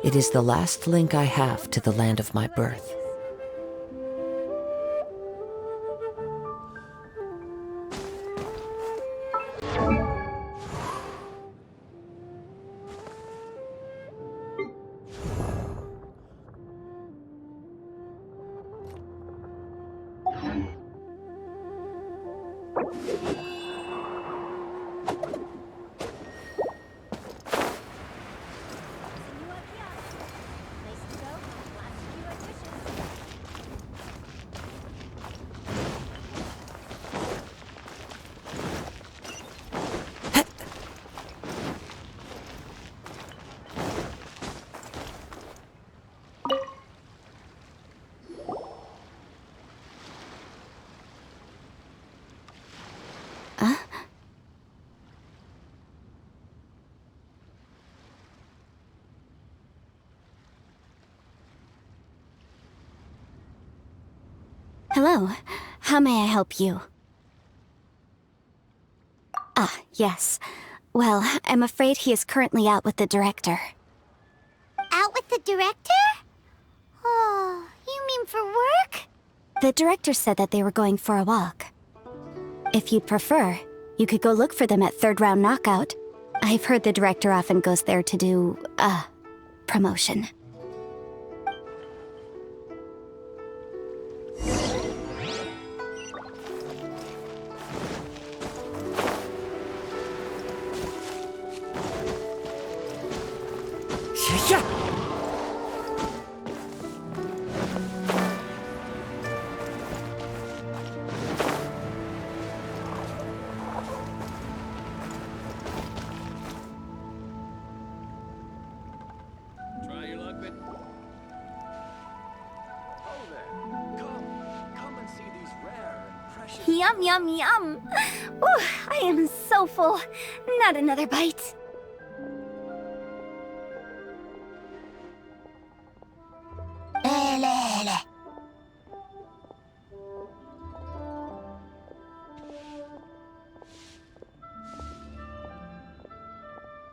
It is the last link I have to the land of my birth. Hello. How may I help you? Ah, yes. Well, I'm afraid he is currently out with the director. Out with the director? Oh, you mean for work? The director said that they were going for a walk. If you'd prefer, you could go look for them at Third Round Knockout. I've heard the director often goes there to do, promotion. Try your luck, but... Oh there. Come and see these rare and precious... Yum, yum, yum. Ooh, I am so full. Not another bite.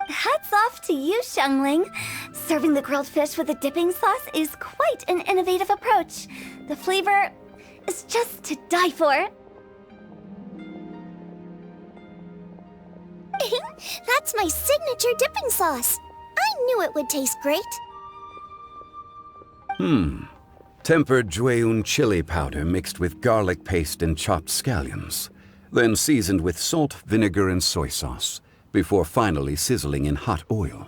Hats off to you, Xiangling. Serving the grilled fish with a dipping sauce is quite an innovative approach. The flavor is just to die for. That's my signature dipping sauce. I knew it would taste great. Tempered Jueyun chili powder mixed with garlic paste and chopped scallions, then seasoned with salt, vinegar, and soy sauce, before finally sizzling in hot oil.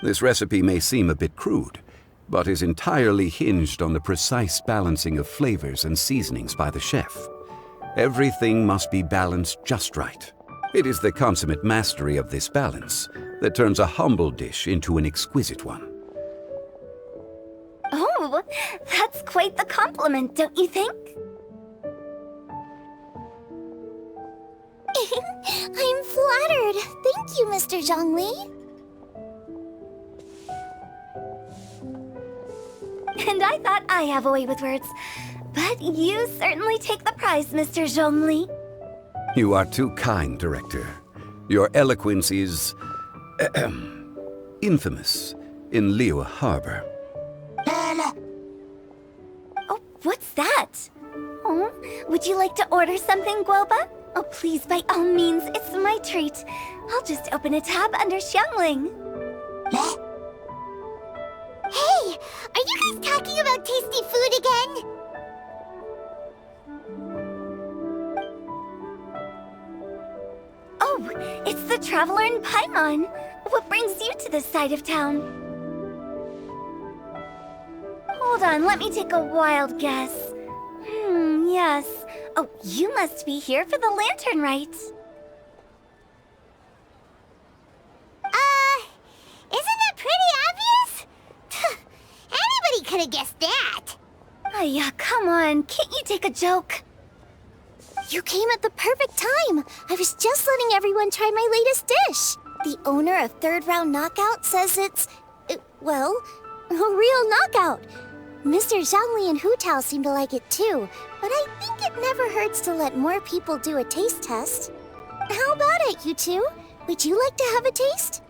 This recipe may seem a bit crude, but is entirely hinged on the precise balancing of flavors and seasonings by the chef. Everything must be balanced just right. It is the consummate mastery of this balance that turns a humble dish into an exquisite one. Oh, that's quite the compliment, don't you think? I'm flattered. Thank you, Mr. Zhongli. And I thought I have a way with words. But you certainly take the prize, Mr. Zhongli. You are too kind, Director. Your eloquence is... infamous in Liyue Harbor. Oh, what's that? Oh, would you like to order something, Guoba? Oh, please, by all means, it's my treat. I'll just open a tab under Xiangling. Hey, are you guys talking about tasty food again? Oh, it's the Traveler in Paimon. What brings you to this side of town? Hold on, let me take a wild guess. Yes. Oh, you must be here for the lantern rite. Isn't that pretty obvious? Anybody could have guessed that. Yeah, come on, can't you take a joke? You came at the perfect time. I was just letting everyone try my latest dish. The owner of Third Round Knockout says it's, well, a real knockout. Mr. Zhongli and Hu Tao seem to like it too, but I think it never hurts to let more people do a taste test. How about it, you two? Would you like to have a taste?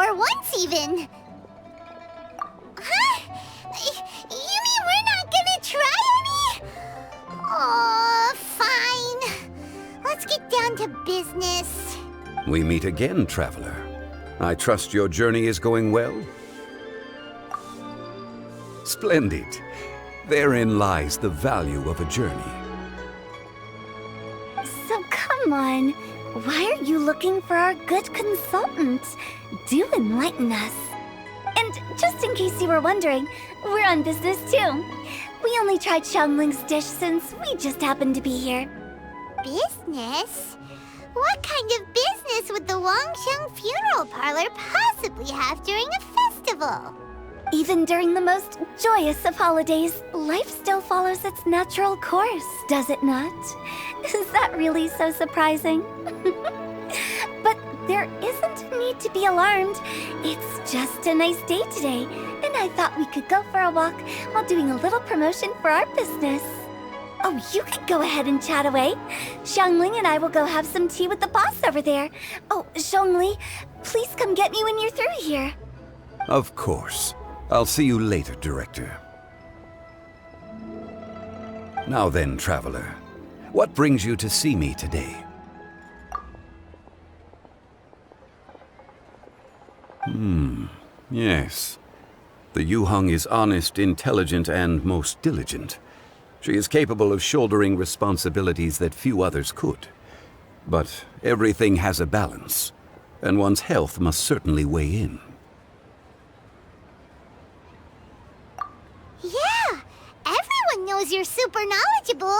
for once, even. Huh? You mean we're not gonna try any? Oh, fine. Let's get down to business. We meet again, traveler. I trust your journey is going well? Splendid. Therein lies the value of a journey. So come on. Why are you looking for our good consultant? Do enlighten us. And just in case you were wondering, we're on business too. We only tried Xiangling's dish since we just happened to be here. Business? What kind of business would the Wangsheng funeral parlor possibly have during a festival? Even during the most joyous of holidays, life still follows its natural course, does it not? Is that really so surprising? But there isn't need to be alarmed. It's just a nice day today, and I thought we could go for a walk while doing a little promotion for our business. Oh, you can go ahead and chat away. Xiangling and I will go have some tea with the boss over there. Oh, Zhongli, please come get me when you're through here. Of course. I'll see you later, Director. Now then, traveler. What brings you to see me today? Yes. The Yuheng is honest, intelligent, and most diligent. She is capable of shouldering responsibilities that few others could. But everything has a balance, and one's health must certainly weigh in. Yeah, everyone knows you're super knowledgeable.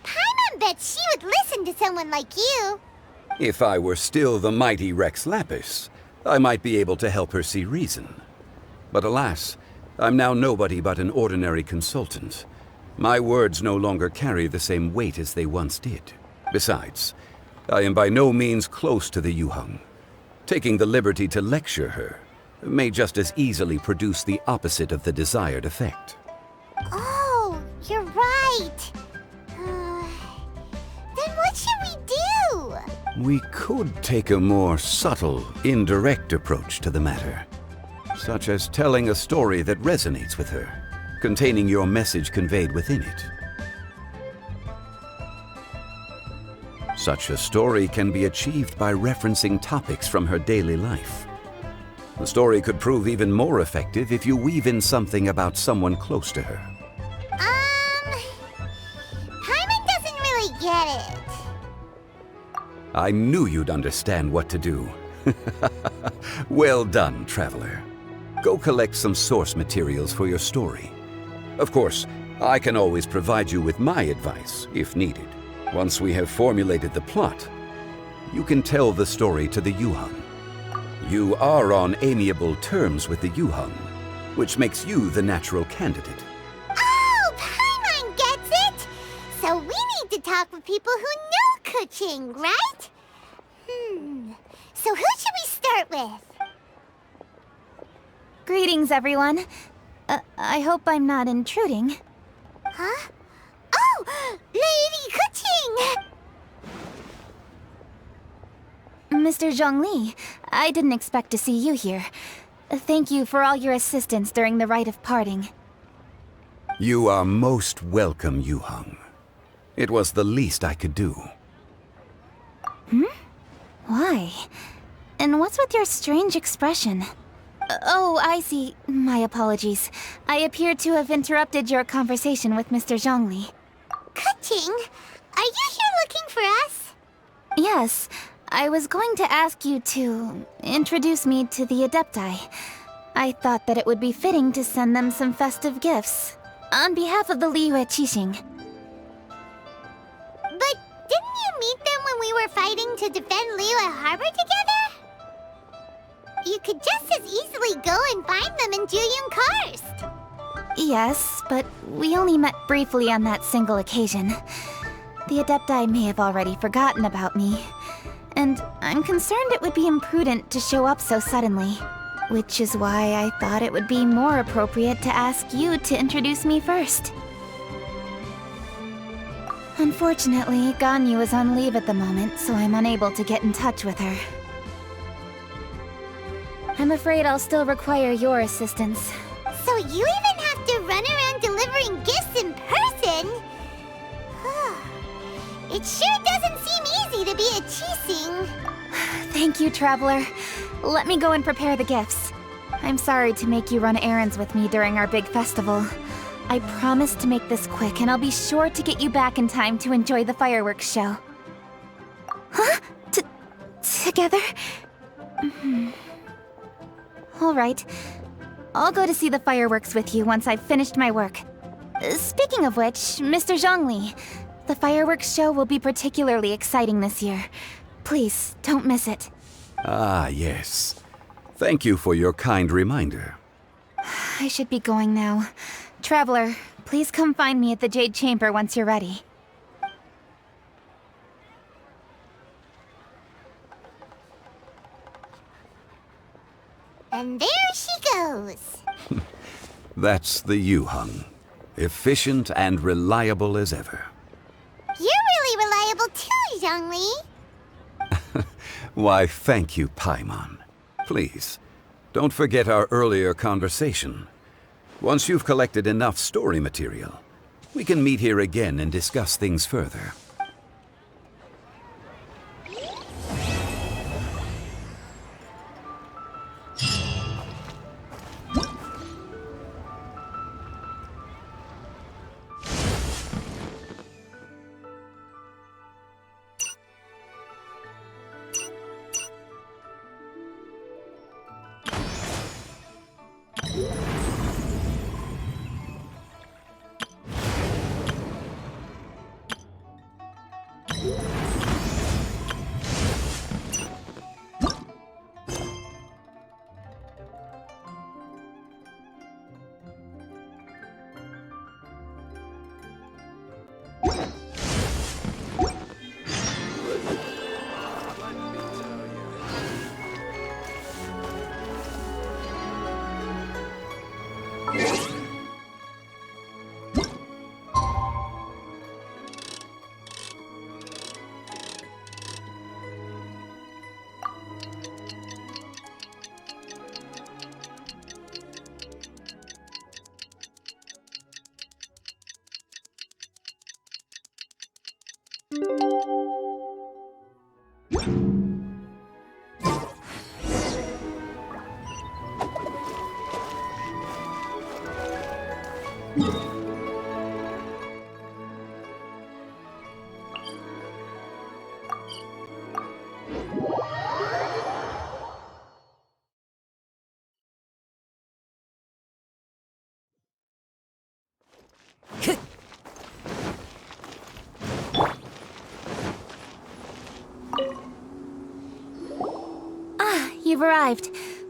Paimon bets she would listen to someone like you. If I were still the mighty Rex Lapis, I might be able to help her see reason. But alas, I'm now nobody but an ordinary consultant. My words no longer carry the same weight as they once did. Besides, I am by no means close to the Yuheng. Taking the liberty to lecture her may just as easily produce the opposite of the desired effect. Oh, you're right. Then what should we do? We could take a more subtle, indirect approach to the matter, such as telling a story that resonates with her, containing your message conveyed within it. Such a story can be achieved by referencing topics from her daily life. The story could prove even more effective if you weave in something about someone close to her. Paimon doesn't really get it. I knew you'd understand what to do. Well done, traveler. Go collect some source materials for your story. Of course, I can always provide you with my advice, if needed. Once we have formulated the plot, you can tell the story to the Yuheng. You are on amiable terms with the Yuheng, which makes you the natural candidate. Oh, Paimon gets it! So we need to talk with people who know Kuching, right? So who should we start with? Greetings, everyone. I hope I'm not intruding. Huh? Oh, Lady Kuching! Mr. Zhongli, I didn't expect to see you here. Thank you for all your assistance during the rite of parting. You are most welcome, Yuheng. It was the least I could do. Why? And what's with your strange expression? Oh, I see. My apologies. I appear to have interrupted your conversation with Mr. Zhongli. Kuching, are you here looking for us? Yes, I was going to ask you to introduce me to the Adepti. I thought that it would be fitting to send them some festive gifts. On behalf of the Liyue Qixing. But didn't you meet them when we were fighting to defend Liyue Harbor together? You could just as easily go and find them in Juyun Karst. Yes, but we only met briefly on that single occasion. The Adepti may have already forgotten about me. And I'm concerned it would be imprudent to show up so suddenly. Which is why I thought it would be more appropriate to ask you to introduce me first. Unfortunately, Ganyu is on leave at the moment, so I'm unable to get in touch with her. I'm afraid I'll still require your assistance. So you even have to run around delivering gifts in person? It sure doesn't seem easy to be a Chising. Thank you, Traveler. Let me go and prepare the gifts. I'm sorry to make you run errands with me during our big festival. I promise to make this quick, and I'll be sure to get you back in time to enjoy the fireworks show. Huh? Together? All right. I'll go to see the fireworks with you once I've finished my work. Speaking of which, Mr. Zhongli, the fireworks show will be particularly exciting this year. Please, don't miss it. Ah, yes. Thank you for your kind reminder. I should be going now. Traveler, please come find me at the Jade Chamber once you're ready. And there she goes. That's the Yuheng. Efficient and reliable as ever. You're really reliable too, Zhongli. Why, thank you, Paimon. Please, don't forget our earlier conversation. Once you've collected enough story material, we can meet here again and discuss things further. You've arrived.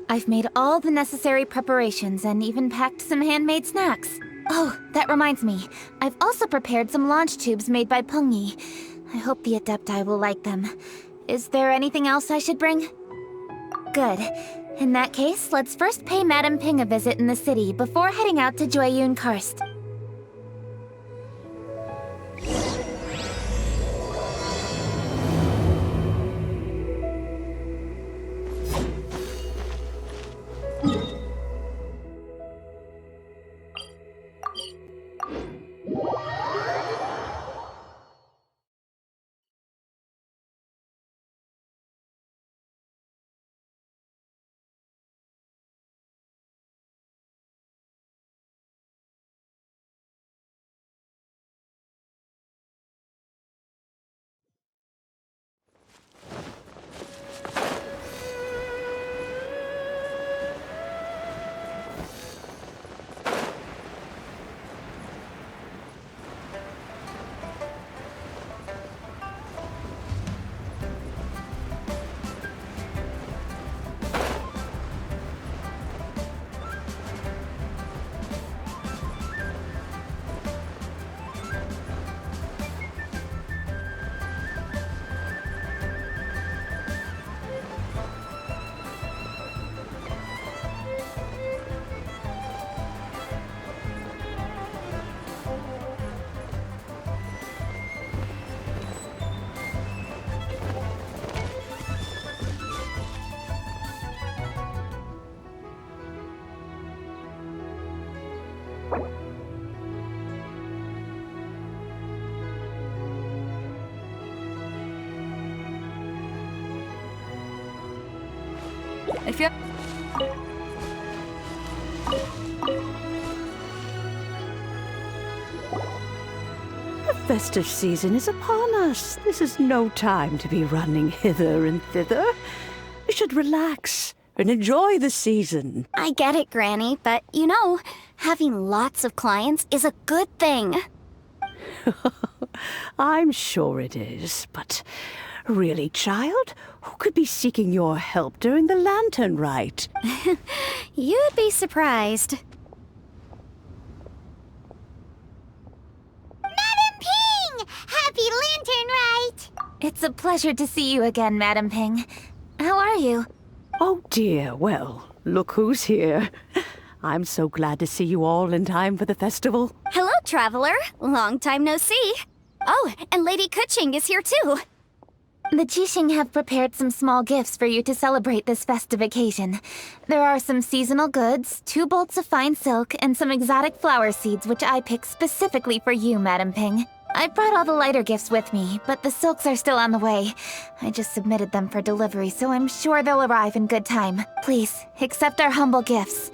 I've made all the necessary preparations and even packed some handmade snacks. Oh, that reminds me. I've also prepared some launch tubes made by Pengyi. I hope the Adepti will like them. Is there anything else I should bring? Good. In that case, let's first pay Madame Ping a visit in the city before heading out to Jueyun Karst. If you The festive season is upon us. This is no time to be running hither and thither. We should relax and enjoy the season. I get it, Granny, but you know, having lots of clients is a good thing. I'm sure it is, but really, child, who could be seeking your help during the lantern rite? You'd be surprised. Madam Ping! Happy Lantern Rite! It's a pleasure to see you again, Madam Ping. How are you? Oh dear, well, look who's here. I'm so glad to see you all in time for the festival. Hello, traveler. Long time no see. Oh, and Lady Kuching is here too. The Jixing have prepared some small gifts for you to celebrate this festive occasion. There are some seasonal goods, 2 bolts of fine silk, and some exotic flower seeds which I picked specifically for you, Madam Ping. I brought all the lighter gifts with me, but the silks are still on the way. I just submitted them for delivery, so I'm sure they'll arrive in good time. Please, accept our humble gifts.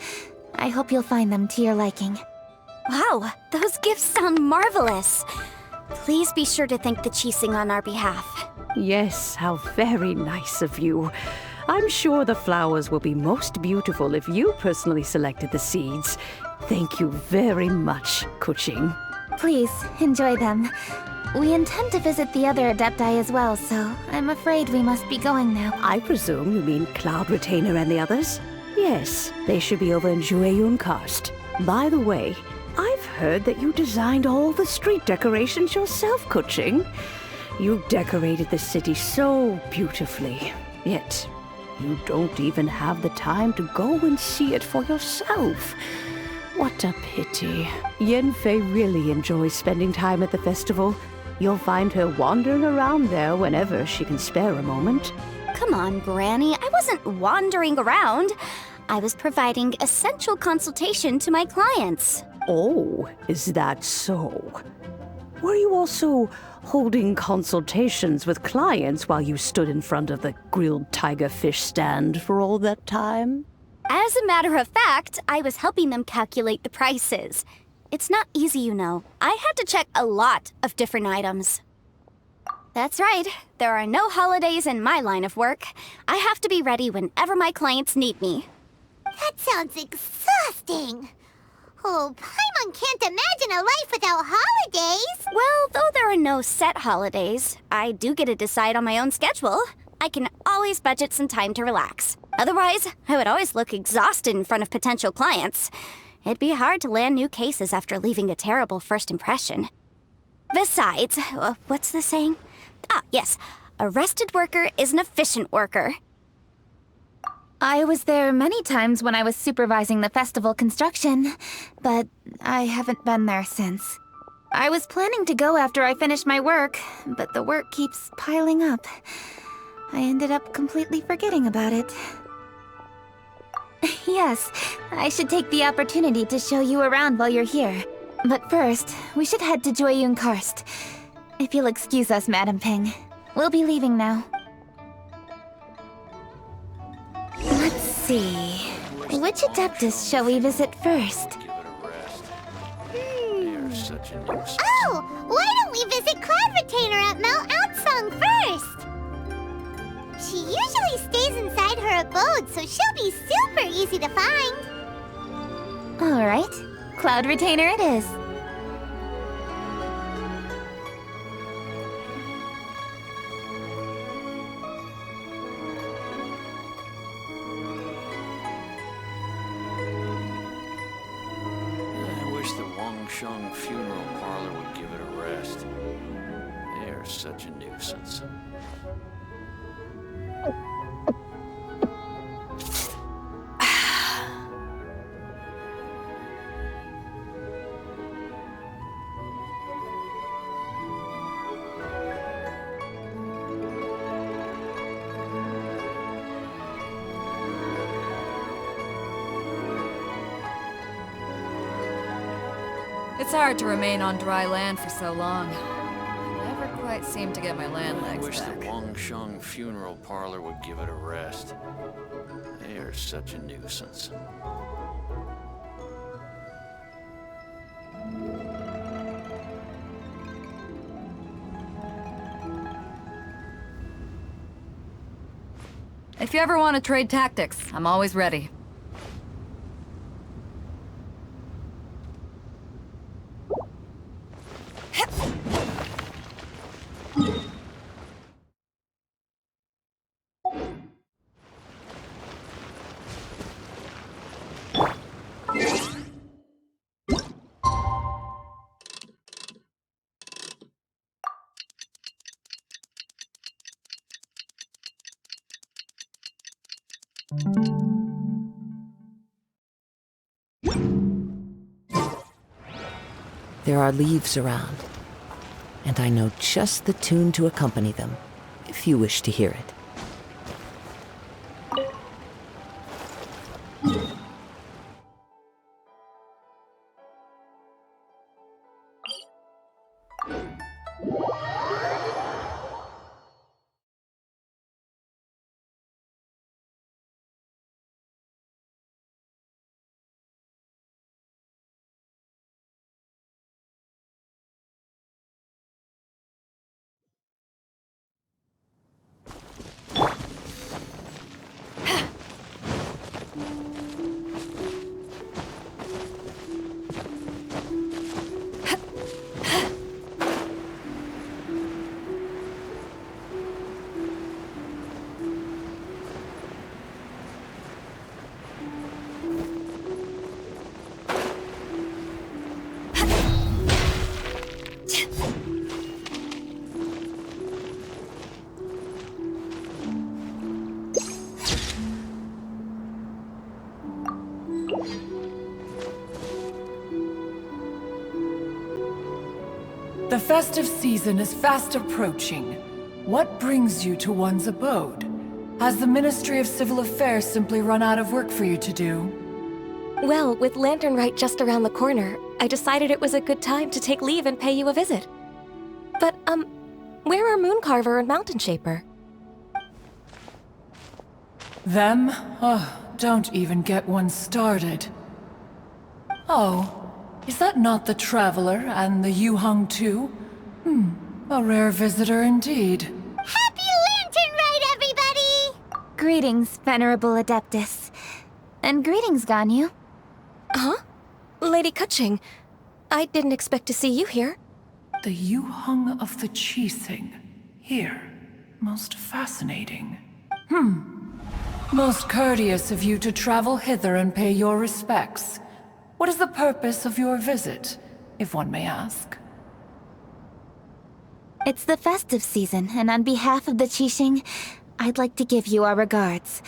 I hope you'll find them to your liking. Wow, those gifts sound marvelous. Please be sure to thank the Jixing on our behalf. Yes, how very nice of you. I'm sure the flowers will be most beautiful if you personally selected the seeds. Thank you very much, Kuching. Please, enjoy them. We intend to visit the other Adepti as well, so I'm afraid we must be going now. I presume you mean Cloud Retainer and the others? Yes, they should be over in Jueyun Karst. By the way, I've heard that you designed all the street decorations yourself, Kuching. You decorated the city so beautifully, yet you don't even have the time to go and see it for yourself. What a pity. Yanfei really enjoys spending time at the festival. You'll find her wandering around there whenever she can spare a moment. Come on, Granny. I wasn't wandering around. I was providing essential consultation to my clients. Oh, is that so? Were you also holding consultations with clients while you stood in front of the grilled tiger fish stand for all that time? As a matter of fact, I was helping them calculate the prices. It's not easy, you know. I had to check a lot of different items. That's right. There are no holidays in my line of work. I have to be ready whenever my clients need me. That sounds exhausting. Oh, Paimon can't imagine a life without holidays. Well, though there are no set holidays, I do get to decide on my own schedule. I can always budget some time to relax. Otherwise, I would always look exhausted in front of potential clients. It'd be hard to land new cases after leaving a terrible first impression. Besides, what's the saying? Ah, yes. A rested worker is an efficient worker. I was there many times when I was supervising the festival construction, but I haven't been there since. I was planning to go after I finished my work, but the work keeps piling up. I ended up completely forgetting about it. Yes, I should take the opportunity to show you around while you're here. But first, we should head to Jueyun Karst. If you'll excuse us, Madam Ping. We'll be leaving now. Let's see. Which Adeptus shall we visit first? Oh, why don't we visit Cloud Retainer at Mount Outsong first? She usually stays inside her abode, so she'll be super easy to find. All right. Cloud Retainer it is. I wish the Wangsheng funeral parlor would give it a rest. They are such a nuisance. It's hard to remain on dry land for so long. Never quite might seem to get my land I legs wish the back. Wangsheng funeral parlor would give it a rest. They are such a nuisance. If you ever want to trade tactics, I'm always ready. There are leaves around, and I know just the tune to accompany them, if you wish to hear it. The festive season is fast approaching. What brings you to one's abode? Has the Ministry of Civil Affairs simply run out of work for you to do? Well, with Lantern Rite just around the corner, I decided it was a good time to take leave and pay you a visit. But, where are Mooncarver and Mountain Shaper? Them? Oh, don't even get one started. Oh, is that not the Traveler and the Yuheng too? A rare visitor indeed. Happy Lantern Rite, everybody! Greetings, Venerable Adeptus. And greetings, Ganyu. Huh? Lady Kuching, I didn't expect to see you here. The Yuheng of the Qixing. Here. Most fascinating. Most courteous of you to travel hither and pay your respects. What is the purpose of your visit, if one may ask? It's the festive season, and on behalf of the Qixing, I'd like to give you our regards.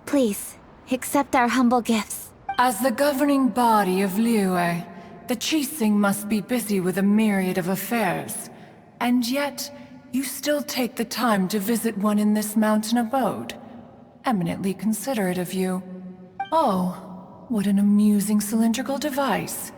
Please, accept our humble gifts. As the governing body of Liyue, the Qixing must be busy with a myriad of affairs. And yet, you still take the time to visit one in this mountain abode. Eminently considerate of you. Oh, what an amusing cylindrical device.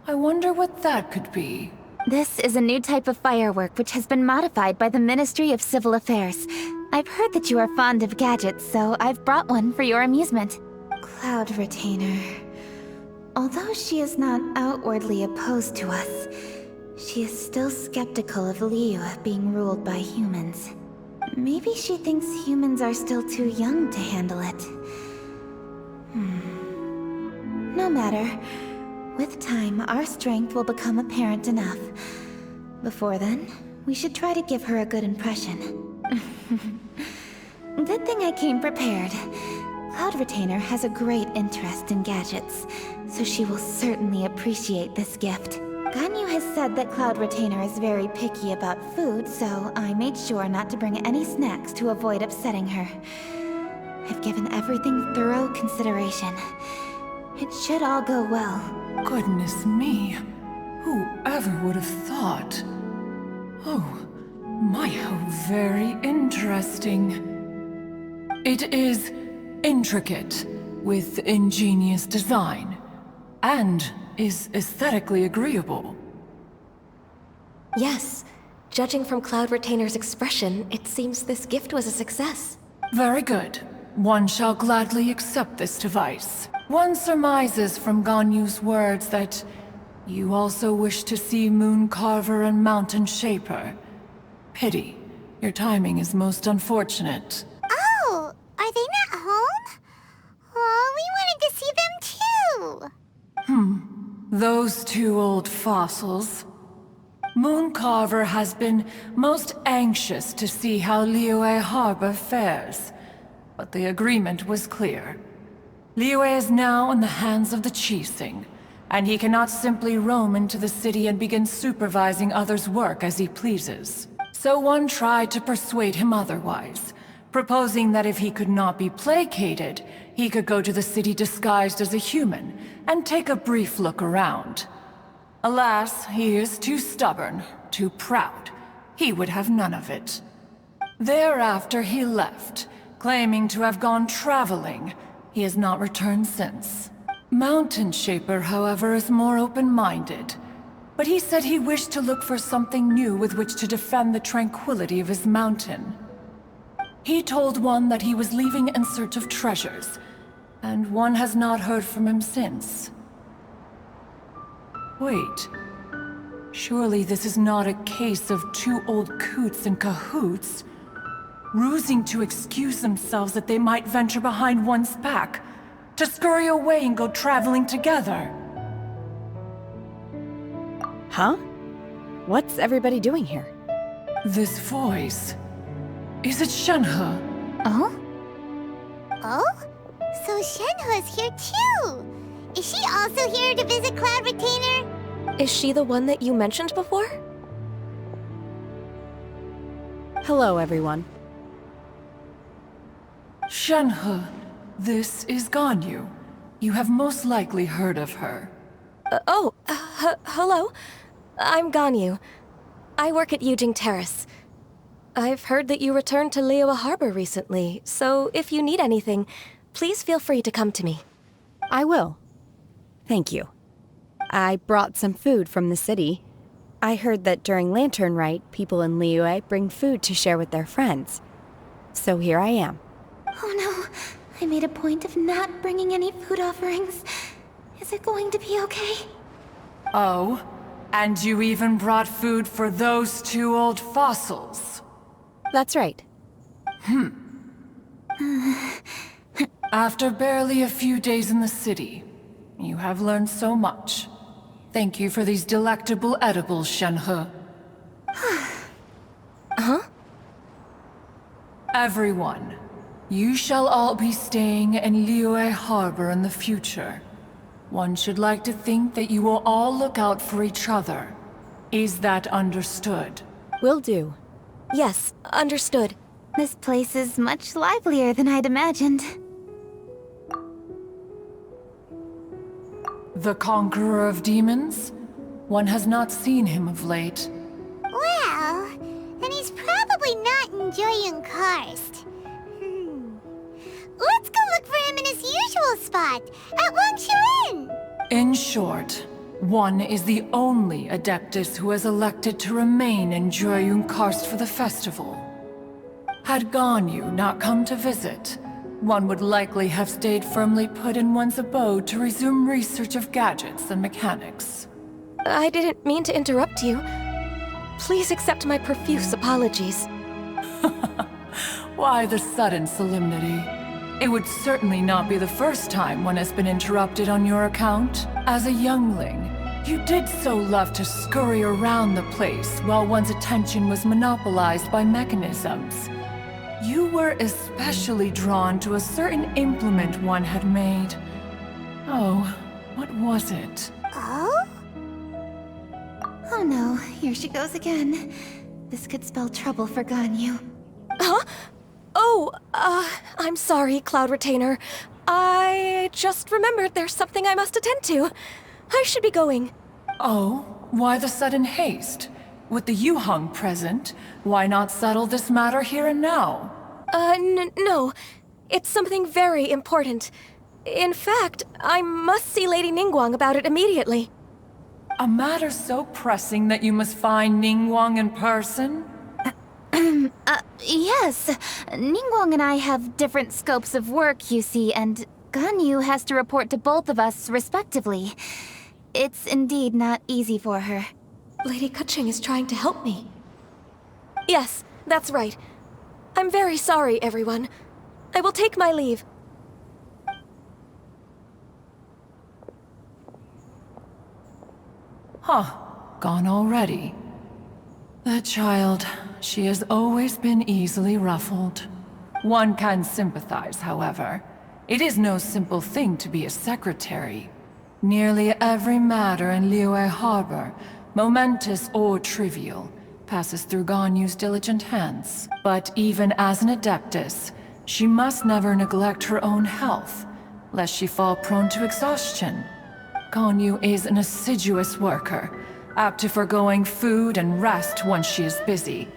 I wonder what that could be. This is a new type of firework which has been modified by the Ministry of Civil Affairs. I've heard that you are fond of gadgets, so I've brought one for your amusement. Cloud Retainer. Although she is not outwardly opposed to us, she is still skeptical of Liyue being ruled by humans. Maybe she thinks humans are still too young to handle it. No matter. With time, our strength will become apparent enough. Before then, we should try to give her a good impression. Good thing I came prepared. Cloud Retainer has a great interest in gadgets, so she will certainly appreciate this gift. Ganyu has said that Cloud Retainer is very picky about food, so I made sure not to bring any snacks to avoid upsetting her. I've given everything thorough consideration. It should all go well. Goodness me. Whoever would have thought? Oh, my, how very interesting. It is intricate, with ingenious design, and is aesthetically agreeable. Yes, Judging from Cloud Retainer's expression, it seems this gift was a success. Very good. One shall gladly accept this device. One surmises from Ganyu's words that you also wish to see Moon Carver and Mountain Shaper. Pity. Your timing is most unfortunate. Oh, are they not home? Oh, we wanted to see them too. Those two old fossils. Moon Carver has been most anxious to see how Liyue Harbor fares, but the agreement was clear. Liyue is now in the hands of the Qixing, and he cannot simply roam into the city and begin supervising others' work as he pleases. So one tried to persuade him otherwise, proposing that if he could not be placated, he could go to the city disguised as a human and take a brief look around. Alas, he is too stubborn, too proud. He would have none of it. Thereafter he left, claiming to have gone traveling. He has not returned since. Mountain Shaper, however, is more open-minded. But he said he wished to look for something new with which to defend the tranquility of his mountain. He told one that he was leaving in search of treasures, and one has not heard from him since. Wait. Surely this is not a case of two old coots in cahoots, rusing to excuse themselves that they might venture behind one's back, to scurry away and go traveling together. Huh? What's everybody doing here? This voice... Is it Shenhe? Oh? Oh? So Shenhe's here too! Is she also here to visit Cloud Retainer? Is she the one that you mentioned before? Hello, everyone. Shenhe, this is Ganyu. You have most likely heard of her. Hello. I'm Ganyu. I work at Yujing Terrace. I've heard that you returned to Liyue Harbor recently, so if you need anything, please feel free to come to me. I will. Thank you. I brought some food from the city. I heard that during Lantern Rite, people in Liyue bring food to share with their friends. So here I am. Oh no, I made a point of not bringing any food offerings. Is it going to be okay? Oh, and you even brought food for those two old fossils. That's right. After barely a few days in the city, you have learned so much. Thank you for these delectable edibles, Shenhe. Huh? Everyone, you shall all be staying in Liyue Harbor in the future. One should like to think that you will all look out for each other. Is that understood? Will do. Yes, understood. This place is much livelier than I'd imagined. The Conqueror of Demons? One has not seen him of late. Well, then he's probably not enjoying Karst. Let's go look for him in his usual spot, at Wangshu Inn! In short, one is the only Adeptus who has elected to remain in Jueyun Karst for the festival. Had Ganyu not come to visit, one would likely have stayed firmly put in one's abode to resume research of gadgets and mechanics. I didn't mean to interrupt you. Please accept my profuse apologies. Why the sudden solemnity? It would certainly not be the first time one has been interrupted on your account. As a youngling, you did so love to scurry around the place while one's attention was monopolized by mechanisms. You were especially drawn to a certain implement one had made. Oh, what was it? Oh? Oh no, here she goes again. This could spell trouble for Ganyu. Huh? Oh, I'm sorry, Cloud Retainer. I just remembered there's something I must attend to. I should be going. Oh, why the sudden haste? With the Yuheng present, why not settle this matter here and now? No. It's something very important. In fact, I must see Lady Ningguang about it immediately. A matter so pressing that you must find Ningguang in person? Yes. Ningguang and I have different scopes of work, you see, and Ganyu has to report to both of us respectively. It's indeed not easy for her. Lady Keqing is trying to help me. Yes, that's right. I'm very sorry, everyone. I will take my leave. Huh. Gone already. The child, she has always been easily ruffled. One can sympathize, however. It is no simple thing to be a secretary. Nearly every matter in Liyue Harbor, momentous or trivial, passes through Ganyu's diligent hands. But even as an adeptus, she must never neglect her own health, lest she fall prone to exhaustion. Ganyu is an assiduous worker, apt to foregoing food and rest once she is busy.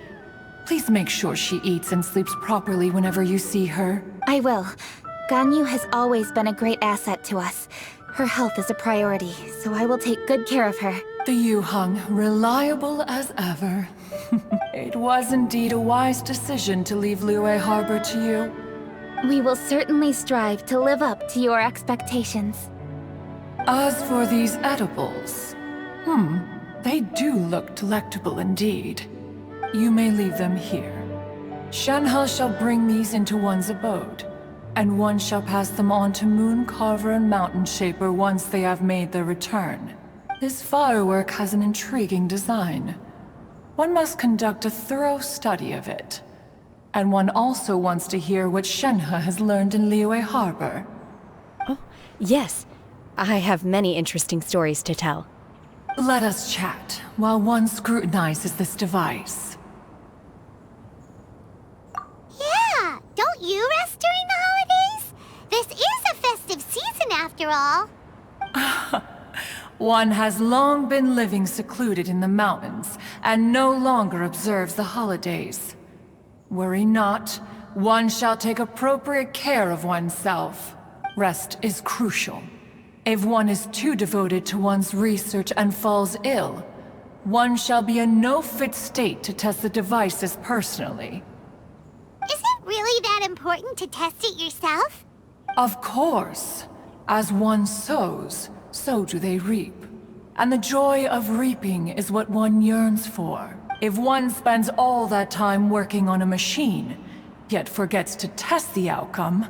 Please make sure she eats and sleeps properly whenever you see her. I will. Ganyu has always been a great asset to us. Her health is a priority, so I will take good care of her. The Yuheng, reliable as ever. It was indeed a wise decision to leave Liyue Harbor to you. We will certainly strive to live up to your expectations. As for these edibles, they do look delectable indeed. You may leave them here. Shenhe shall bring these into one's abode, and one shall pass them on to Moon Carver and Mountain Shaper once they have made their return. This firework has an intriguing design. One must conduct a thorough study of it. And one also wants to hear what Shenhe has learned in Liyue Harbor. Oh, yes. I have many interesting stories to tell. Let us chat while one scrutinizes this device. Yeah, don't you rest during the holidays? This is a festive season after all. One has long been living secluded in the mountains and no longer observes the holidays. Worry not, one shall take appropriate care of oneself. Rest is crucial. If one is too devoted to one's research and falls ill, one shall be in no fit state to test the devices personally. Is it really that important to test it yourself? Of course. As one sows, so do they reap. And the joy of reaping is what one yearns for. If one spends all that time working on a machine, yet forgets to test the outcome,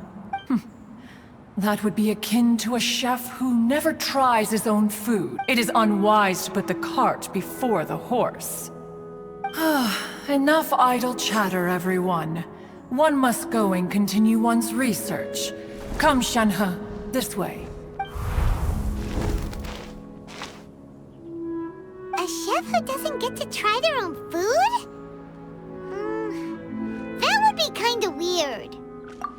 that would be akin to a chef who never tries his own food. It is unwise to put the cart before the horse. Enough idle chatter, everyone. One must go and continue one's research. Come, Shenhe, this way. A chef who doesn't get to try their own food? That would be kinda weird.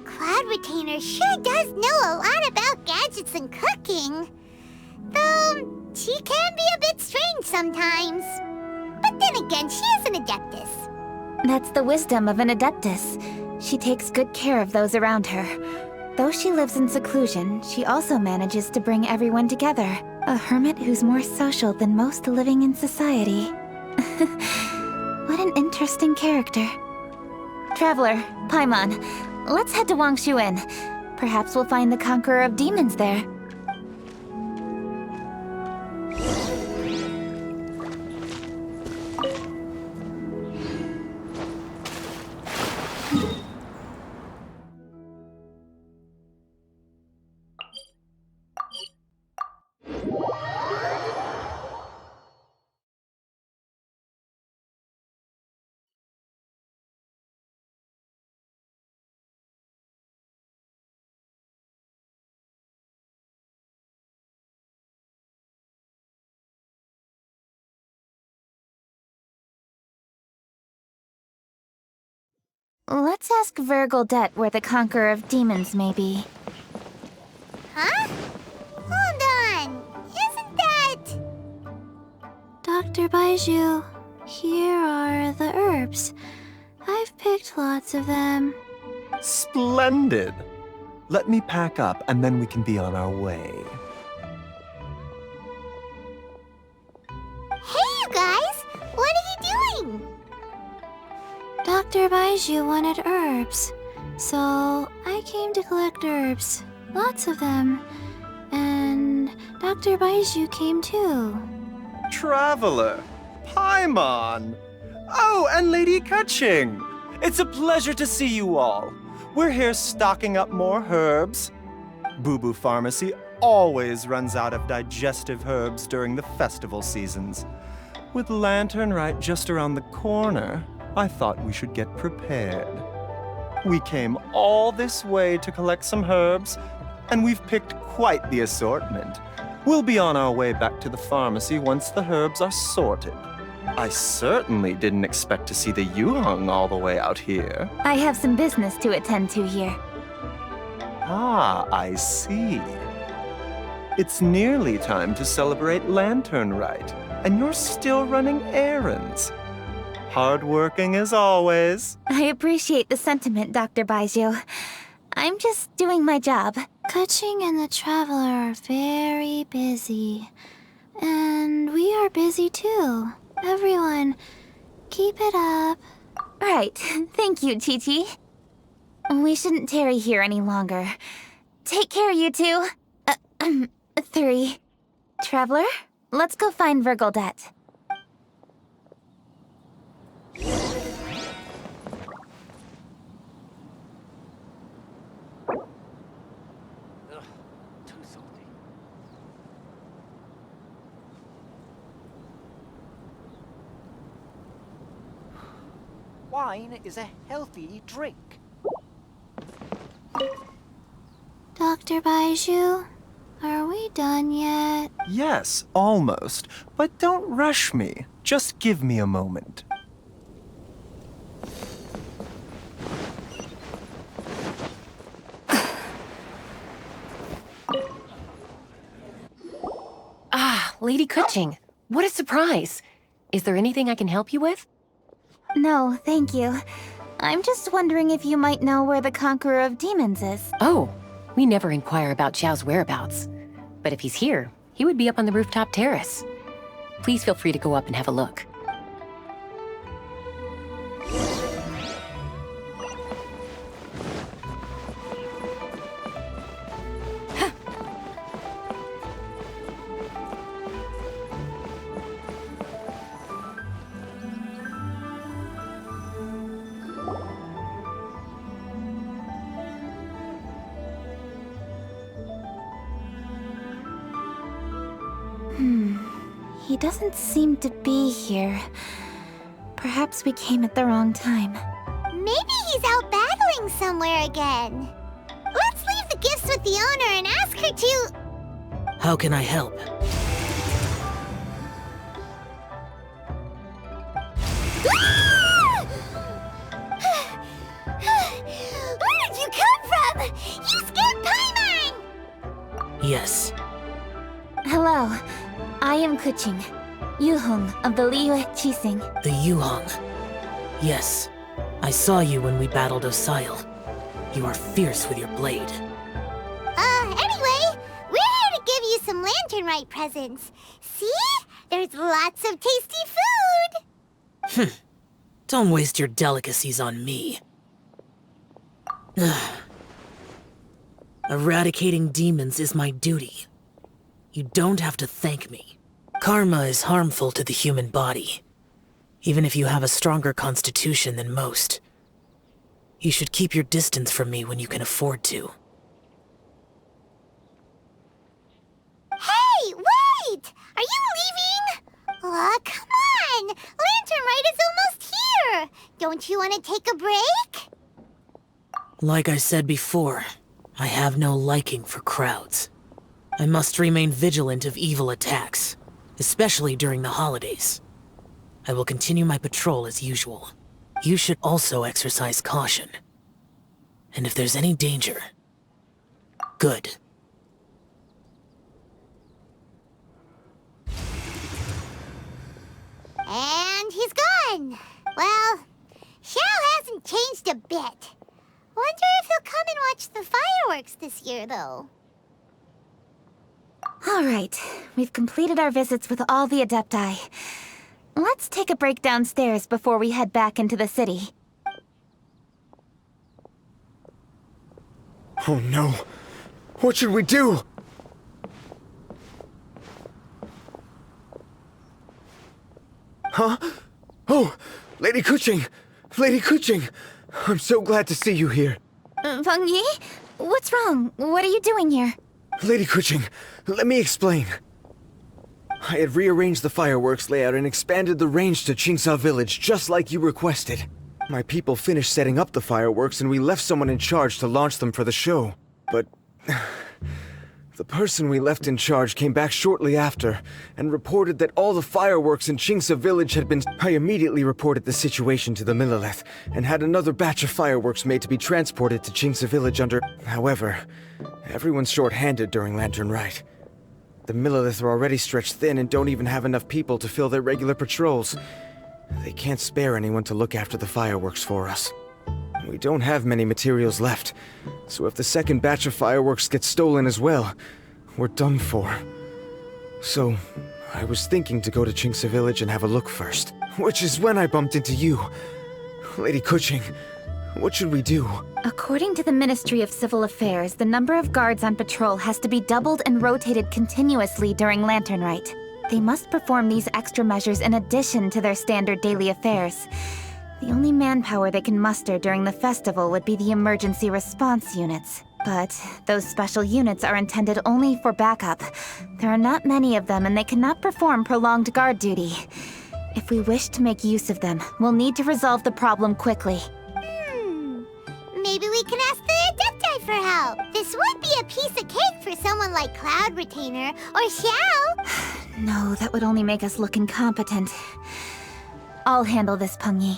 Cloud Retainer sure does know a lot about gadgets and cooking. Though, she can be a bit strange sometimes. But then again, she is an adeptus. That's the wisdom of an adeptus. She takes good care of those around her. Though she lives in seclusion, she also manages to bring everyone together. A hermit who's more social than most living in society. What an interesting character. Traveler, Paimon, let's head to Wangshu Inn. Perhaps we'll find the Conqueror of Demons there. Let's ask Vergildet where the Conqueror of Demons may be. Huh? Hold on. Isn't that... Dr. Baizhu, here are the herbs. I've picked lots of them. Splendid! Let me pack up and then we can be on our way. Dr. Baiju wanted herbs, so I came to collect herbs. Lots of them. And Dr. Baiju came too. Traveler, Paimon! Oh, and Lady Kaching! It's a pleasure to see you all. We're here stocking up more herbs. Boo Boo Pharmacy always runs out of digestive herbs during the festival seasons. With Lantern Rite just around the corner, I thought we should get prepared. We came all this way to collect some herbs, and we've picked quite the assortment. We'll be on our way back to the pharmacy once the herbs are sorted. I certainly didn't expect to see the Yuheng all the way out here. I have some business to attend to here. Ah, I see. It's nearly time to celebrate Lantern Rite, and you're still running errands. Hardworking as always. I appreciate the sentiment, Dr. Baiju. I'm just doing my job. Kaching and the Traveler are very busy. And we are busy too. Everyone, keep it up. Right. Thank you, Chi-Chi. We shouldn't tarry here any longer. Take care, you two. 3. Traveler, let's go find Virgildet. Wine is a healthy drink. Dr. Baiju, are we done yet? Yes, almost. But don't rush me. Just give me a moment. Ah, Lady Kaching. What a surprise. Is there anything I can help you with? No, thank you. I'm just wondering if you might know where the Conqueror of Demons is. Oh, we never inquire about Xiao's whereabouts. But if he's here, he would be up on the rooftop terrace. Please feel free to go up and have a look. He doesn't seem to be here. Perhaps we came at the wrong time. Maybe he's out battling somewhere again. Let's leave the gifts with the owner and ask her to... How can I help? Where did you come from? You scared Paimon! Yes. Hello. I am Kuching, Yuheng of the Liyue Qixing. The Yuheng. Yes. I saw you when we battled Osile. You are fierce with your blade. Anyway, we're here to give you some Lantern Rite presents. See? There's lots of tasty food! Don't waste your delicacies on me. Eradicating demons is my duty. You don't have to thank me. Karma is harmful to the human body, even if you have a stronger constitution than most. You should keep your distance from me when you can afford to. Hey, wait! Are you leaving? Aw, come on! Lantern Rite is almost here! Don't you want to take a break? Like I said before, I have no liking for crowds. I must remain vigilant of evil attacks, especially during the holidays. I will continue my patrol as usual. You should also exercise caution. And if there's any danger, good. And he's gone. Well, Xiao hasn't changed a bit. Wonder if he'll come and watch the fireworks this year, though. All right, we've completed our visits with all the Adepti. Let's take a break downstairs before we head back into the city. Oh no. What should we do? Huh? Oh, Lady Kuching! Lady Kuching! I'm so glad to see you here. Feng Yi? What's wrong? What are you doing here? Lady Kuching, let me explain. I had rearranged the fireworks layout and expanded the range to Qingsa Village just like you requested. My people finished setting up the fireworks and we left someone in charge to launch them for the show. But the person we left in charge came back shortly after and reported that all the fireworks in Qingsa Village had been... I immediately reported the situation to the Millelith and had another batch of fireworks made to be transported to Qingsa Village under... However, everyone's short-handed during Lantern Rite. The Millelith are already stretched thin and don't even have enough people to fill their regular patrols. They can't spare anyone to look after the fireworks for us. We don't have many materials left, so if the second batch of fireworks gets stolen as well, we're done for. So, I was thinking to go to Qingsa Village and have a look first, which is when I bumped into you. Lady Kuching, what should we do? According to the Ministry of Civil Affairs, the number of guards on patrol has to be doubled and rotated continuously during Lantern Rite. They must perform these extra measures in addition to their standard daily affairs. The only manpower they can muster during the festival would be the emergency response units. But those special units are intended only for backup. There are not many of them and they cannot perform prolonged guard duty. If we wish to make use of them, we'll need to resolve the problem quickly. Maybe we can ask the Adepti for help. This would be a piece of cake for someone like Cloud Retainer or Xiao. No, that would only make us look incompetent. I'll handle this, Peng Yi.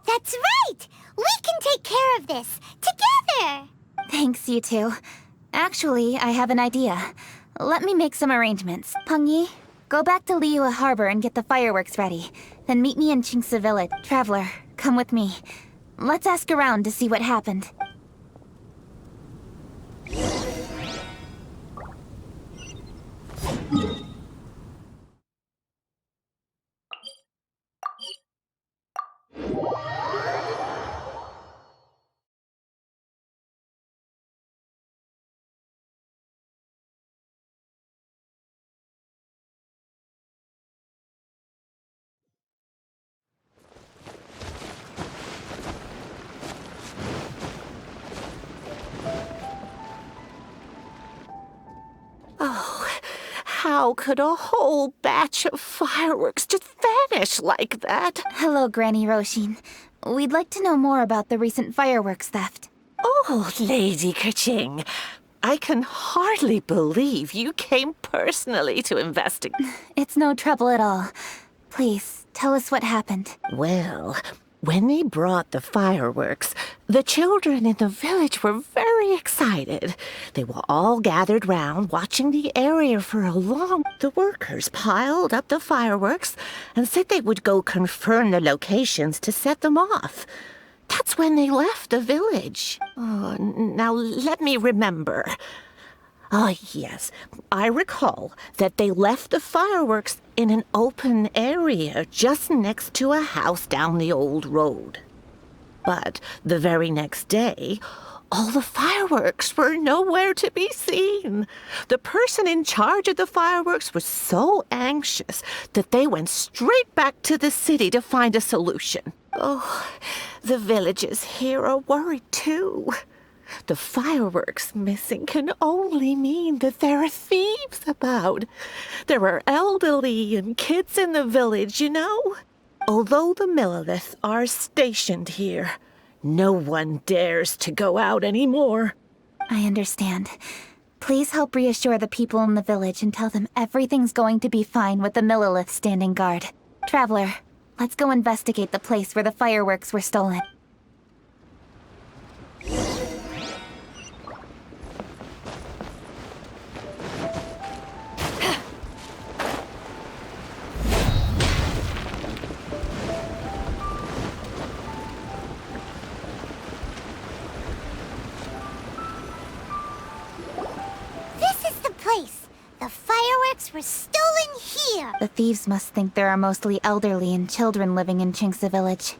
That's right! We can take care of this, together! Thanks, you two. Actually, I have an idea. Let me make some arrangements. Peng Yi, go back to Liyue Harbor and get the fireworks ready. Then meet me in Qingsa Village. Traveler, come with me. Let's ask around to see what happened. Oh, how could a whole batch of fireworks just vanish like that? Hello, Granny Roshin. We'd like to know more about the recent fireworks theft. Oh, Lady Kuching, I can hardly believe you came personally to investigate. It's no trouble at all. Please, tell us what happened. Well, when they brought the fireworks, the children in the village were very excited. They were all gathered round, watching the area for a long... The workers piled up the fireworks and said they would go confirm the locations to set them off. That's when they left the village. Oh, now let me remember. Ah, yes, I recall that they left the fireworks in an open area just next to a house down the old road. But the very next day, all the fireworks were nowhere to be seen. The person in charge of the fireworks was so anxious that they went straight back to the city to find a solution. Oh, the villagers here are worried too. The fireworks missing can only mean that there are thieves about. There are elderly and kids in the village, you know. Although the Millelith are stationed here, no one dares to go out anymore. I understand. Please help reassure the people in the village and tell them everything's going to be fine with the Millelith standing guard. Traveler, let's go investigate the place where the fireworks were stolen. The fireworks were stolen here! The thieves must think there are mostly elderly and children living in Qingsa Village,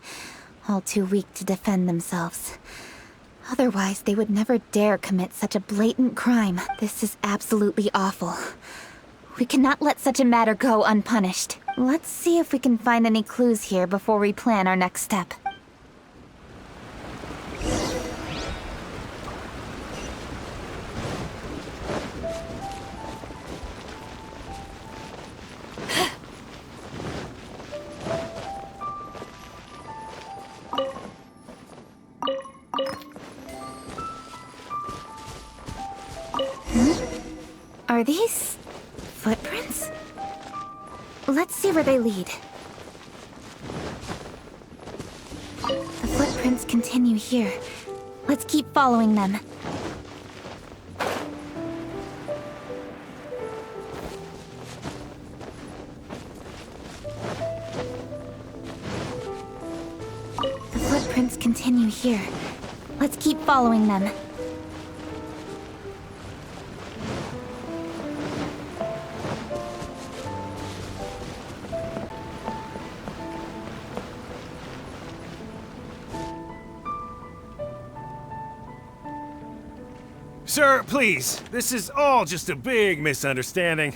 all too weak to defend themselves. Otherwise, they would never dare commit such a blatant crime. This is absolutely awful. We cannot let such a matter go unpunished. Let's see if we can find any clues here before we plan our next step. Are these footprints? Let's see where they lead. The footprints continue here. Let's keep following them. The footprints continue here. Let's keep following them. Sir, please. This is all just a big misunderstanding.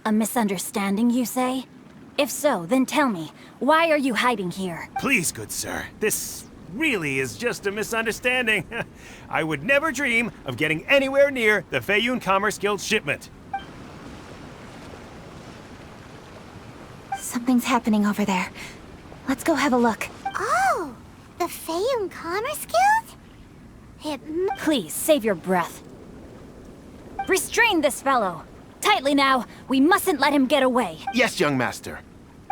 A misunderstanding, you say? If so, then tell me, why are you hiding here? Please, good sir. This really is just a misunderstanding. I would never dream of getting anywhere near the Feiyun Commerce Guild shipment. Something's happening over there. Let's go have a look. Oh, the Feiyun Commerce Guild? Please, save your breath. Restrain this fellow! Tightly now, we mustn't let him get away. Yes, young master.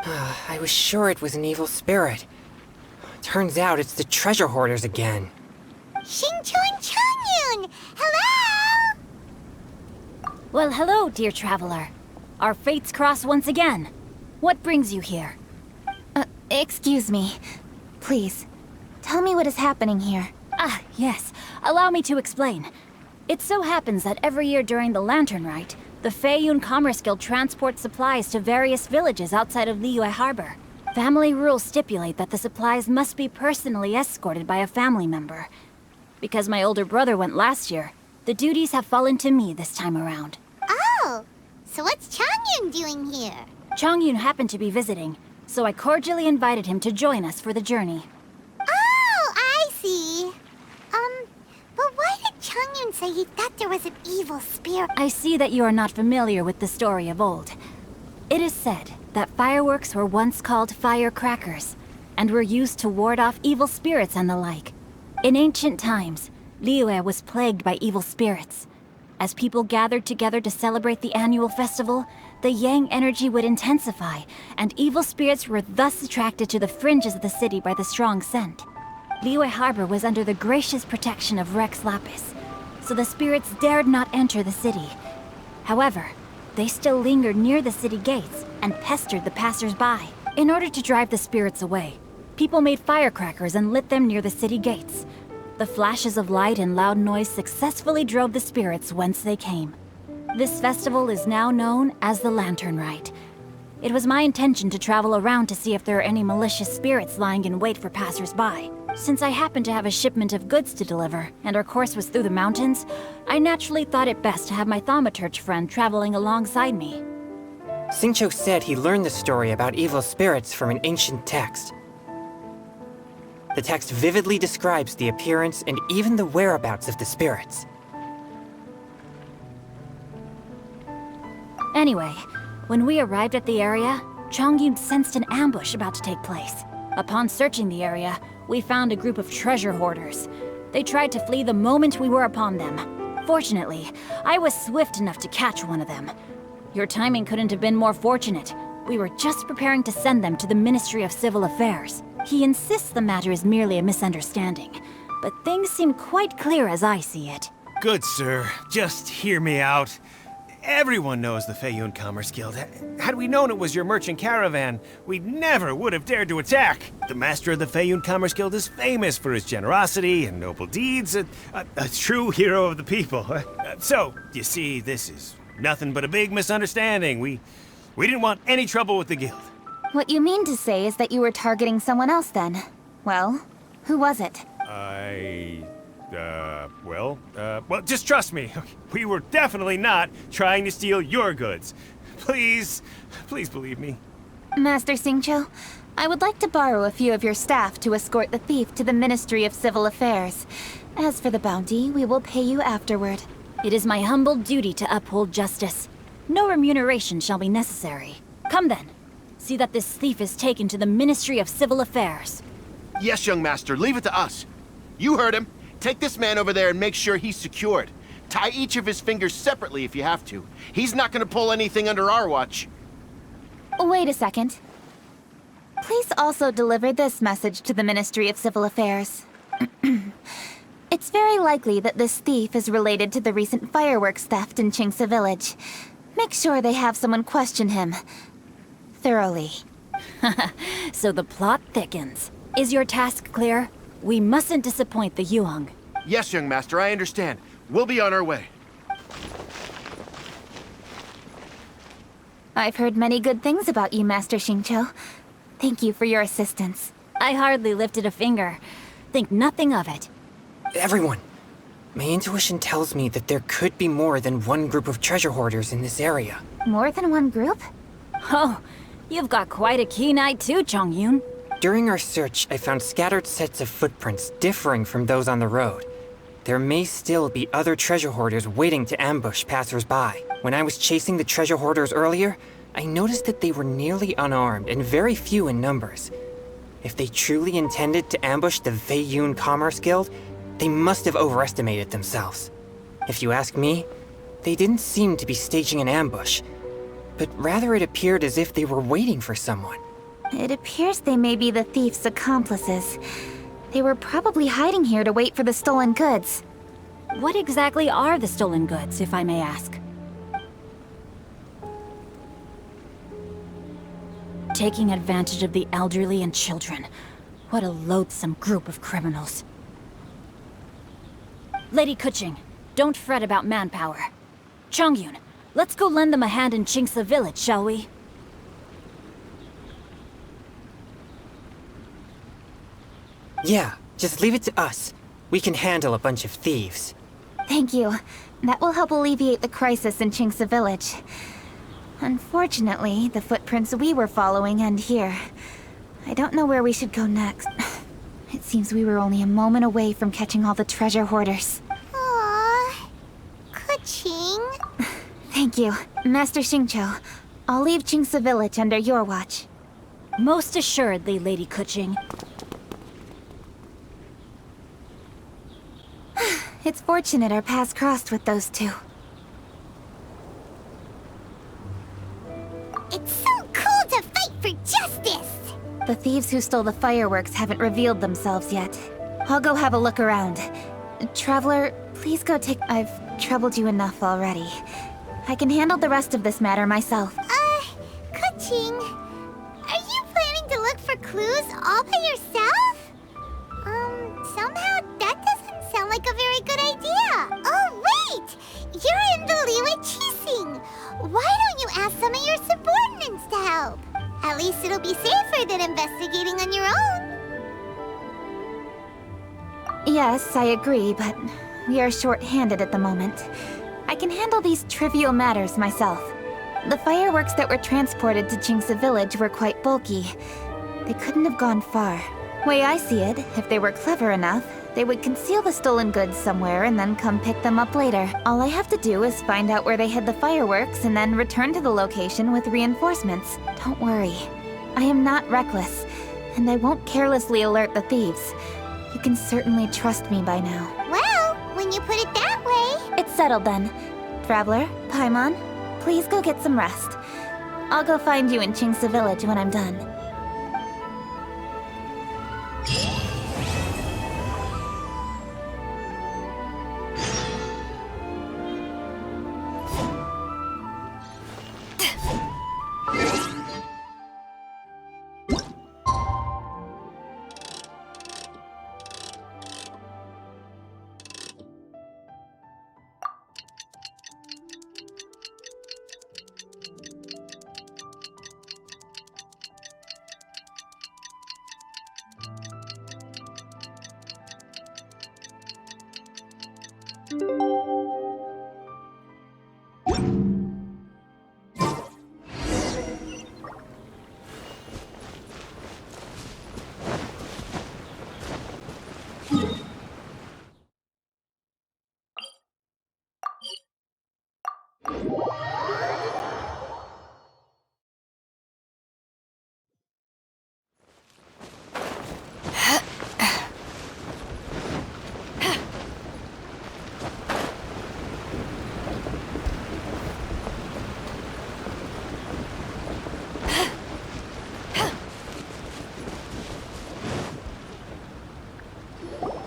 I was sure it was an evil spirit. Turns out it's the treasure hoarders again. Xingchun Changyun! Hello! Well, hello, dear traveler. Our fates cross once again. What brings you here? Excuse me. Please, tell me what is happening here. Ah, yes. Allow me to explain. It so happens that every year during the Lantern Rite, the Feiyun Commerce Guild transports supplies to various villages outside of Liyue Harbor. Family rules stipulate that the supplies must be personally escorted by a family member. Because my older brother went last year, the duties have fallen to me this time around. Oh, so what's Changyun doing here? Changyun happened to be visiting, so I cordially invited him to join us for the journey. Oh, I see. But why did Changyun say he thought there was an evil spirit? I see that you are not familiar with the story of old. It is said that fireworks were once called firecrackers, and were used to ward off evil spirits and the like. In ancient times, Liyue was plagued by evil spirits. As people gathered together to celebrate the annual festival, the yang energy would intensify, and evil spirits were thus attracted to the fringes of the city by the strong scent. Liyue Harbor was under the gracious protection of Rex Lapis, so the spirits dared not enter the city. However, they still lingered near the city gates and pestered the passers-by. In order to drive the spirits away, people made firecrackers and lit them near the city gates. The flashes of light and loud noise successfully drove the spirits whence they came. This festival is now known as the Lantern Rite. It was my intention to travel around to see if there are any malicious spirits lying in wait for passers-by. Since I happened to have a shipment of goods to deliver, and our course was through the mountains, I naturally thought it best to have my thaumaturge friend traveling alongside me. Xingqiu said he learned the story about evil spirits from an ancient text. The text vividly describes the appearance and even the whereabouts of the spirits. Anyway, when we arrived at the area, Changyun sensed an ambush about to take place. Upon searching the area, we found a group of treasure hoarders. They tried to flee the moment we were upon them. Fortunately, I was swift enough to catch one of them. Your timing couldn't have been more fortunate. We were just preparing to send them to the Ministry of Civil Affairs. He insists the matter is merely a misunderstanding, but things seem quite clear as I see it. Good sir, just hear me out. Everyone knows the Feiyun Commerce Guild. Had we known it was your merchant caravan, we never would have dared to attack. The master of the Feiyun Commerce Guild is famous for his generosity and noble deeds, a true hero of the people. So, you see, this is nothing but a big misunderstanding. We didn't want any trouble with the guild. What you mean to say is that you were targeting someone else then? Well, who was it? Well, just trust me. We were definitely not trying to steal your goods. Please believe me. Master Xingqiu, I would like to borrow a few of your staff to escort the thief to the Ministry of Civil Affairs. As for the bounty, we will pay you afterward. It is my humble duty to uphold justice. No remuneration shall be necessary. Come then. See that this thief is taken to the Ministry of Civil Affairs. Yes, young master, leave it to us. You heard him. Take this man over there and make sure he's secured. Tie each of his fingers separately if you have to. He's not gonna pull anything under our watch. Wait a second. Please also deliver this message to the Ministry of Civil Affairs. It's very likely that this thief is related to the recent fireworks theft in Qingce Village. Make sure they have someone question him thoroughly. So the plot thickens. Is your task clear? We mustn't disappoint the Yuang. Yes, young master, I understand. We'll be on our way. I've heard many good things about you, Master Xingqiu. Thank you for your assistance. I hardly lifted a finger. Think nothing of it. Everyone, my intuition tells me that there could be more than one group of treasure hoarders in this area. More than one group? Oh, you've got quite a keen eye too, Chongyun. During our search, I found scattered sets of footprints differing from those on the road. There may still be other treasure hoarders waiting to ambush passers-by. When I was chasing the treasure hoarders earlier, I noticed that they were nearly unarmed and very few in numbers. If they truly intended to ambush the Feiyun Commerce Guild, they must have overestimated themselves. If you ask me, they didn't seem to be staging an ambush, but rather it appeared as if they were waiting for someone. It appears they may be the thief's accomplices. They were probably hiding here to wait for the stolen goods. What exactly are the stolen goods, if I may ask? Taking advantage of the elderly and children. What a loathsome group of criminals. Lady Kuching, don't fret about manpower. Chongyun, let's go lend them a hand in Qingce Village, shall we? Yeah, just leave it to us. We can handle a bunch of thieves. Thank you. That will help alleviate the crisis in Qingce Village. Unfortunately, the footprints we were following end here. I don't know where we should go next. It seems we were only a moment away from catching all the treasure hoarders. Aww. Kuching. Thank you, Master Xingqiu. I'll leave Qingce Village under your watch. Most assuredly, Lady Kuching. It's fortunate our paths crossed with those two. It's so cool to fight for justice! The thieves who stole the fireworks haven't revealed themselves yet. I'll go have a look around. Traveler, please go take... I've troubled you enough already. I can handle the rest of this matter myself. Kuching, are you planning to look for clues all by yourself? Somehow that doesn't sound like a very good idea. Oh, wait! You're in the Liwei Qixing. Why don't you ask some of your subordinates to help? At least it'll be safer than investigating on your own. Yes, I agree, but we are short-handed at the moment. I can handle these trivial matters myself. The fireworks that were transported to Qingce Village were quite bulky. They couldn't have gone far. Way I see it, if they were clever enough, they would conceal the stolen goods somewhere and then come pick them up later. All I have to do is find out where they hid the fireworks and then return to the location with reinforcements. Don't worry. I am not reckless, and I won't carelessly alert the thieves. You can certainly trust me by now. Well, when you put it that way... It's settled then. Traveler, Paimon, please go get some rest. I'll go find you in Qingce Village when I'm done.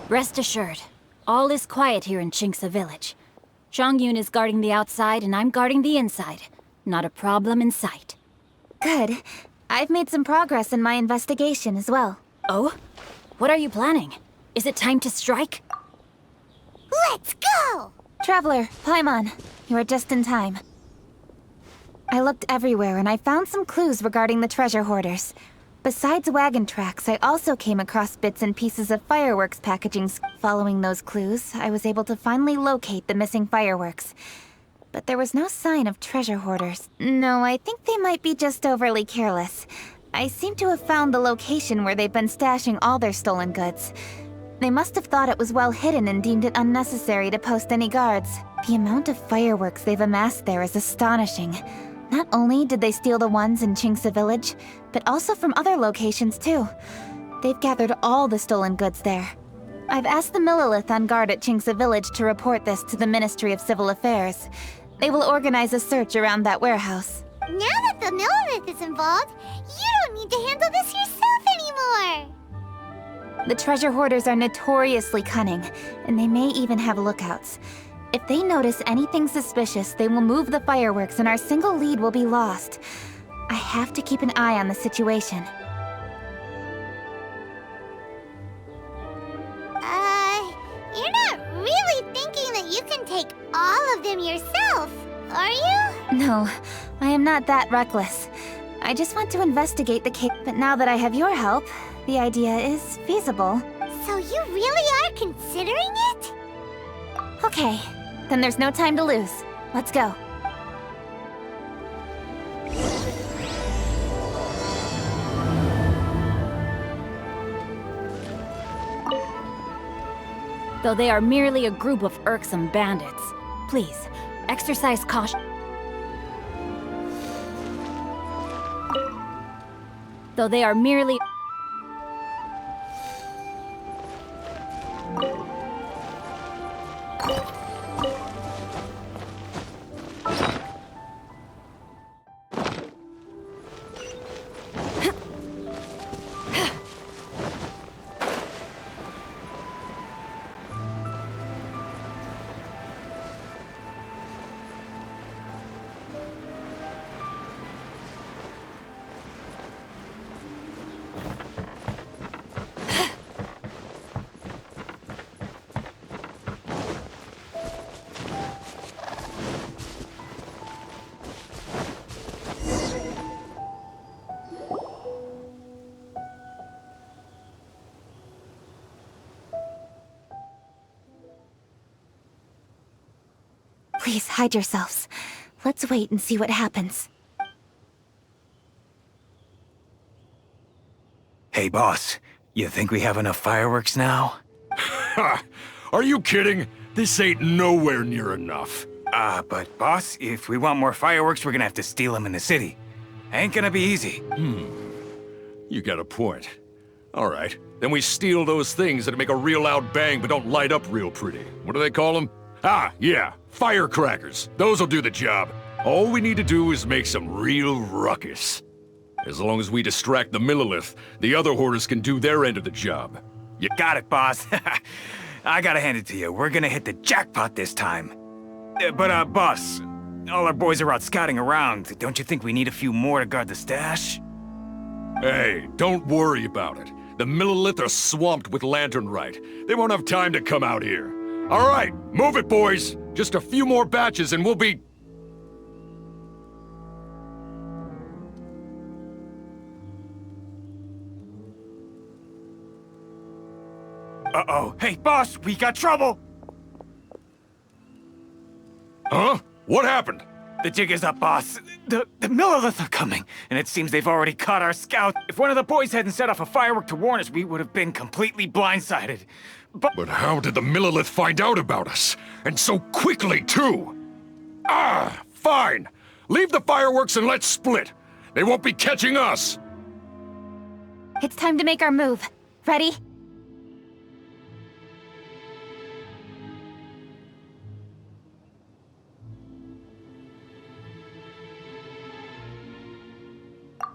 Rest assured, all is quiet here in Chinksa Village. Zhongyun is guarding the outside and I'm guarding the inside. Not a problem in sight. Good. I've made some progress in my investigation as well. Oh? What are you planning? Is it time to strike? Let's go! Traveler, Paimon, you are just in time. I looked everywhere and I found some clues regarding the treasure hoarders. Besides wagon tracks, I also came across bits and pieces of fireworks packaging. Following those clues, I was able to finally locate the missing fireworks. But there was no sign of treasure hoarders. No, I think they might be just overly careless. I seem to have found the location where they've been stashing all their stolen goods. They must have thought it was well hidden and deemed it unnecessary to post any guards. The amount of fireworks they've amassed there is astonishing. Not only did they steal the ones in Chinksa Village, but also from other locations too. They've gathered all the stolen goods there. I've asked the Millilith on guard at Chinksa Village to report this to the Ministry of Civil Affairs. They will organize a search around that warehouse. Now that the Millilith is involved, you don't need to handle this yourself anymore! The treasure hoarders are notoriously cunning, and they may even have lookouts. If they notice anything suspicious, they will move the fireworks and our single lead will be lost. I have to keep an eye on the situation. You're not really thinking that you can take all of them yourself, are you? No, I am not that reckless. I just want to investigate the case, but now that I have your help, the idea is feasible. So you really are considering it? Okay, then there's no time to lose. Let's go. Though they are merely a group of irksome bandits, please, exercise caution. Though they are merely... Please, hide yourselves. Let's wait and see what happens. Hey, boss. You think we have enough fireworks now? Ha! Are you kidding? This ain't nowhere near enough. But boss, if we want more fireworks, we're gonna have to steal them in the city. Ain't gonna be easy. You got a point. All right, then we steal those things that make a real loud bang but don't light up real pretty. What do they call them? Ah, yeah, firecrackers. Those'll do the job. All we need to do is make some real ruckus. As long as we distract the Millilith, the other hoarders can do their end of the job. You got it, boss. I gotta hand it to you. We're gonna hit the jackpot this time. But boss, all our boys are out scouting around. Don't you think we need a few more to guard the stash? Hey, don't worry about it. The Millilith are swamped with lantern Rite. They won't have time to come out here. All right, move it, boys. Just a few more batches and we'll be... Uh-oh. Hey, boss, we got trouble! Huh? What happened? The jig is up, boss. The Millilith are coming, and it seems they've already caught our scout. If one of the boys hadn't set off a firework to warn us, we would have been completely blindsided. But how did the Millilith find out about us? And so quickly, too? Ah, fine. Leave the fireworks and let's split. They won't be catching us. It's time to make our move. Ready?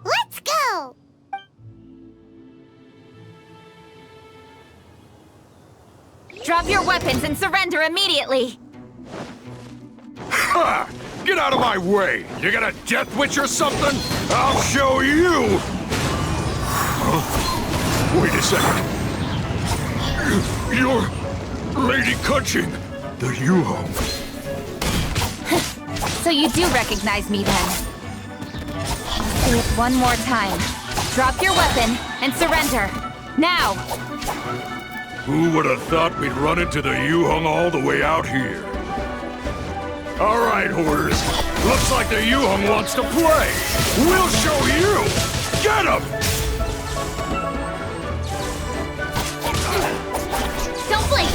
Let's go! Drop your weapons and surrender immediately! Ha! Get out of my way! You got a death witch or something? I'll show you! Huh? Wait a second. You're Lady Cutching, the Yuhong. So you do recognize me then? Say it one more time. Drop your weapon and surrender. Now! Who would have thought we'd run into the Yuhong all the way out here? All right, Hoarders. Looks like the Yuhong wants to play. We'll show you! Get him! Don't blink!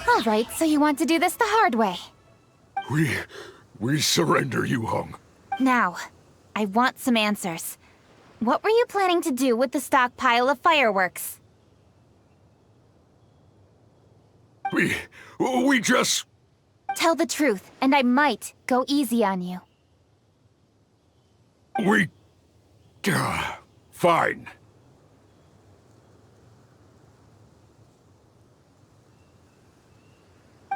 All right, so you want to do this the hard way. We surrender, Yuhong. Now, I want some answers. What were you planning to do with the stockpile of fireworks? We just... Tell the truth, and I might go easy on you. Fine.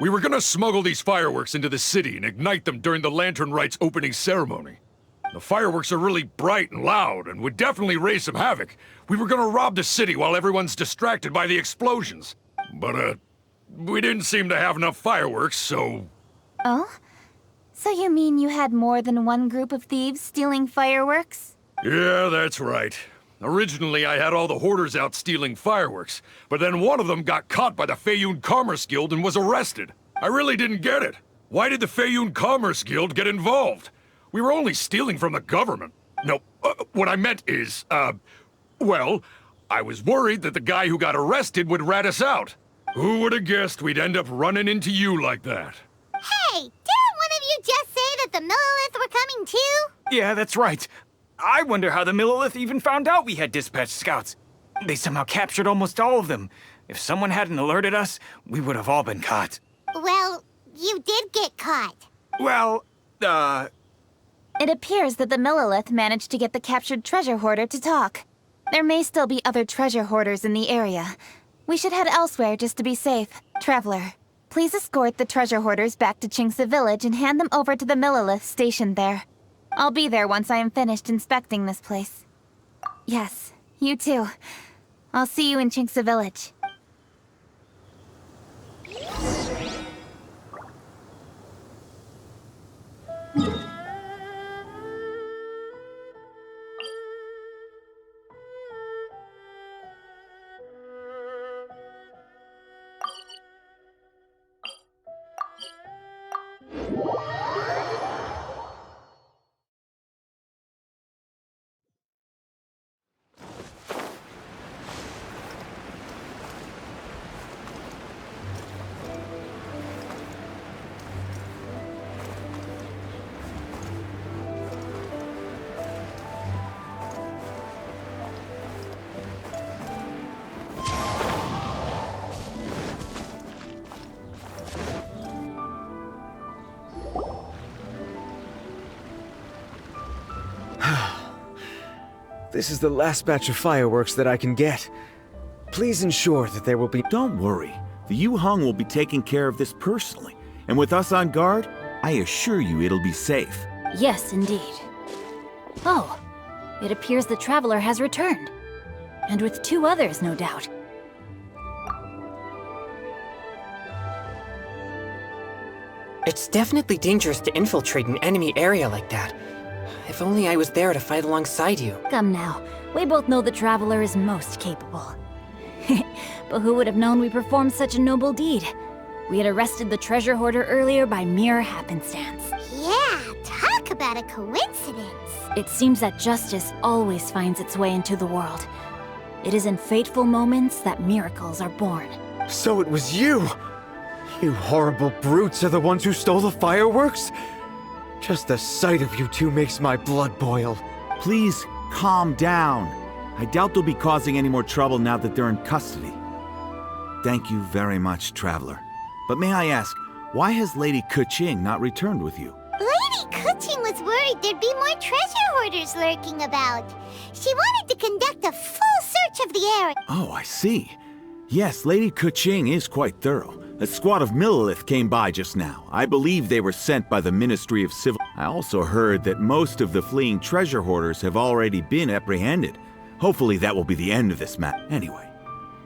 We were gonna smuggle these fireworks into the city and ignite them during the Lantern Rite's opening ceremony. The fireworks are really bright and loud and would definitely raise some havoc. We were gonna rob the city while everyone's distracted by the explosions. But, we didn't seem to have enough fireworks, so... Oh? So you mean you had more than one group of thieves stealing fireworks? Yeah, that's right. Originally, I had all the hoarders out stealing fireworks, but then one of them got caught by the Feiyun Commerce Guild and was arrested. I really didn't get it. Why did the Feiyun Commerce Guild get involved? We were only stealing from the government. No, what I meant is, well, I was worried that the guy who got arrested would rat us out. Who would have guessed we'd end up running into you like that? Hey, didn't one of you just say that the Millilith were coming too? Yeah, that's right. I wonder how the Millilith even found out we had dispatched scouts. They somehow captured almost all of them. If someone hadn't alerted us, we would have all been caught. Well, you did get caught. Well, It appears that the Millilith managed to get the captured treasure hoarder to talk. There may still be other treasure hoarders in the area. We should head elsewhere just to be safe. Traveler, please escort the treasure hoarders back to Chingsa Village and hand them over to the Millilith stationed there. I'll be there once I am finished inspecting this place. Yes, you too. I'll see you in Chingsa Village. This is the last batch of fireworks that I can get. Please ensure that there will be... Don't worry. The Yuhong will be taking care of this personally. And with us on guard, I assure you it'll be safe. Yes, indeed. Oh, it appears the Traveler has returned. And with 2 others, no doubt. It's definitely dangerous to infiltrate an enemy area like that. If only I was there to fight alongside you. Come now, we both know the Traveler is most capable. But who would have known we performed such a noble deed? We had arrested the treasure hoarder earlier by mere happenstance. Yeah, talk about a coincidence. It seems that justice always finds its way into the world. It is in fateful moments that miracles are born. So it was you! You horrible brutes are the ones who stole the fireworks? Just the sight of you two makes my blood boil. Please, calm down. I doubt they'll be causing any more trouble now that they're in custody. Thank you very much, Traveler. But may I ask, why has Lady Keqing not returned with you? Lady Keqing was worried there'd be more treasure hoarders lurking about. She wanted to conduct a full search of the area. Oh, I see. Yes, Lady Keqing is quite thorough. A squad of Millilith came by just now. I believe they were sent by the Ministry of Civil... I also heard that most of the fleeing treasure hoarders have already been apprehended. Hopefully that will be the end of this matter. Anyway,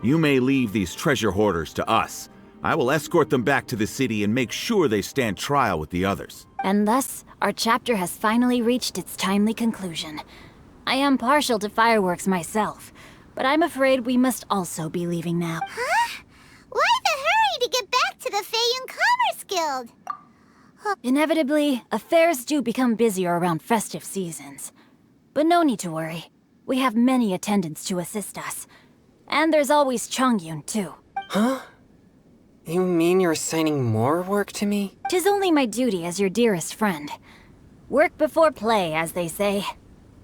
you may leave these treasure hoarders to us. I will escort them back to the city and make sure they stand trial with the others. And thus, our chapter has finally reached its timely conclusion. I am partial to fireworks myself, but I'm afraid we must also be leaving now. Huh? Why the hurry to get back to the Feiyun Commerce Guild? Inevitably, affairs do become busier around festive seasons. But no need to worry. We have many attendants to assist us. And there's always Chongyun, too. Huh? You mean you're assigning more work to me? 'Tis only my duty as your dearest friend. Work before play, as they say.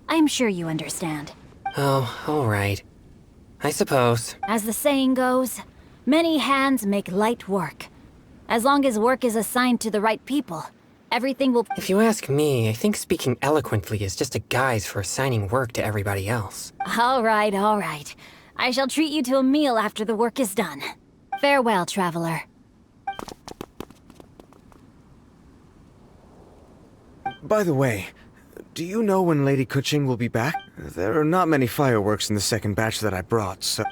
I'm sure you understand. Oh, all right. I suppose. As the saying goes, many hands make light work. As long as work is assigned to the right people, everything will... If you ask me, I think speaking eloquently is just a guise for assigning work to everybody else. All right, all right. I shall treat you to a meal after the work is done. Farewell, traveler. By the way, do you know when Lady Keqing will be back? There are not many fireworks in the second batch that I brought, so...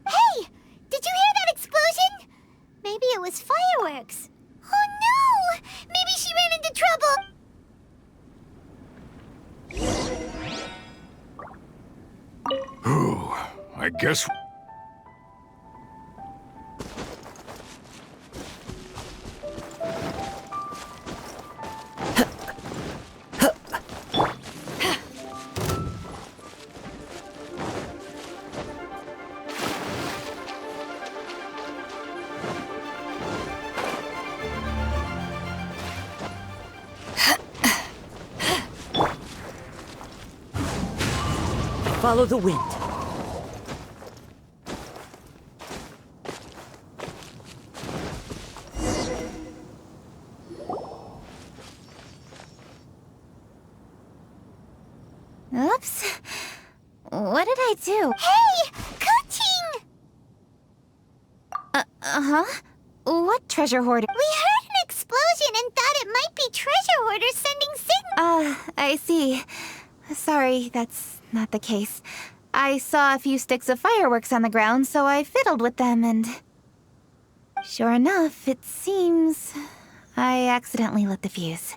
Hey! Did you hear that explosion? Maybe it was fireworks. Oh no! Maybe she ran into trouble! Ooh, I guess... Follow the wind. Oops. What did I do? Hey! Keqing! Uh-huh? What treasure hoarder? We heard an explosion and thought it might be treasure hoarders sending signals. I see. Sorry, that's not the case. I saw a few sticks of fireworks on the ground, so I fiddled with them and... Sure enough, it seems... I accidentally lit the fuse.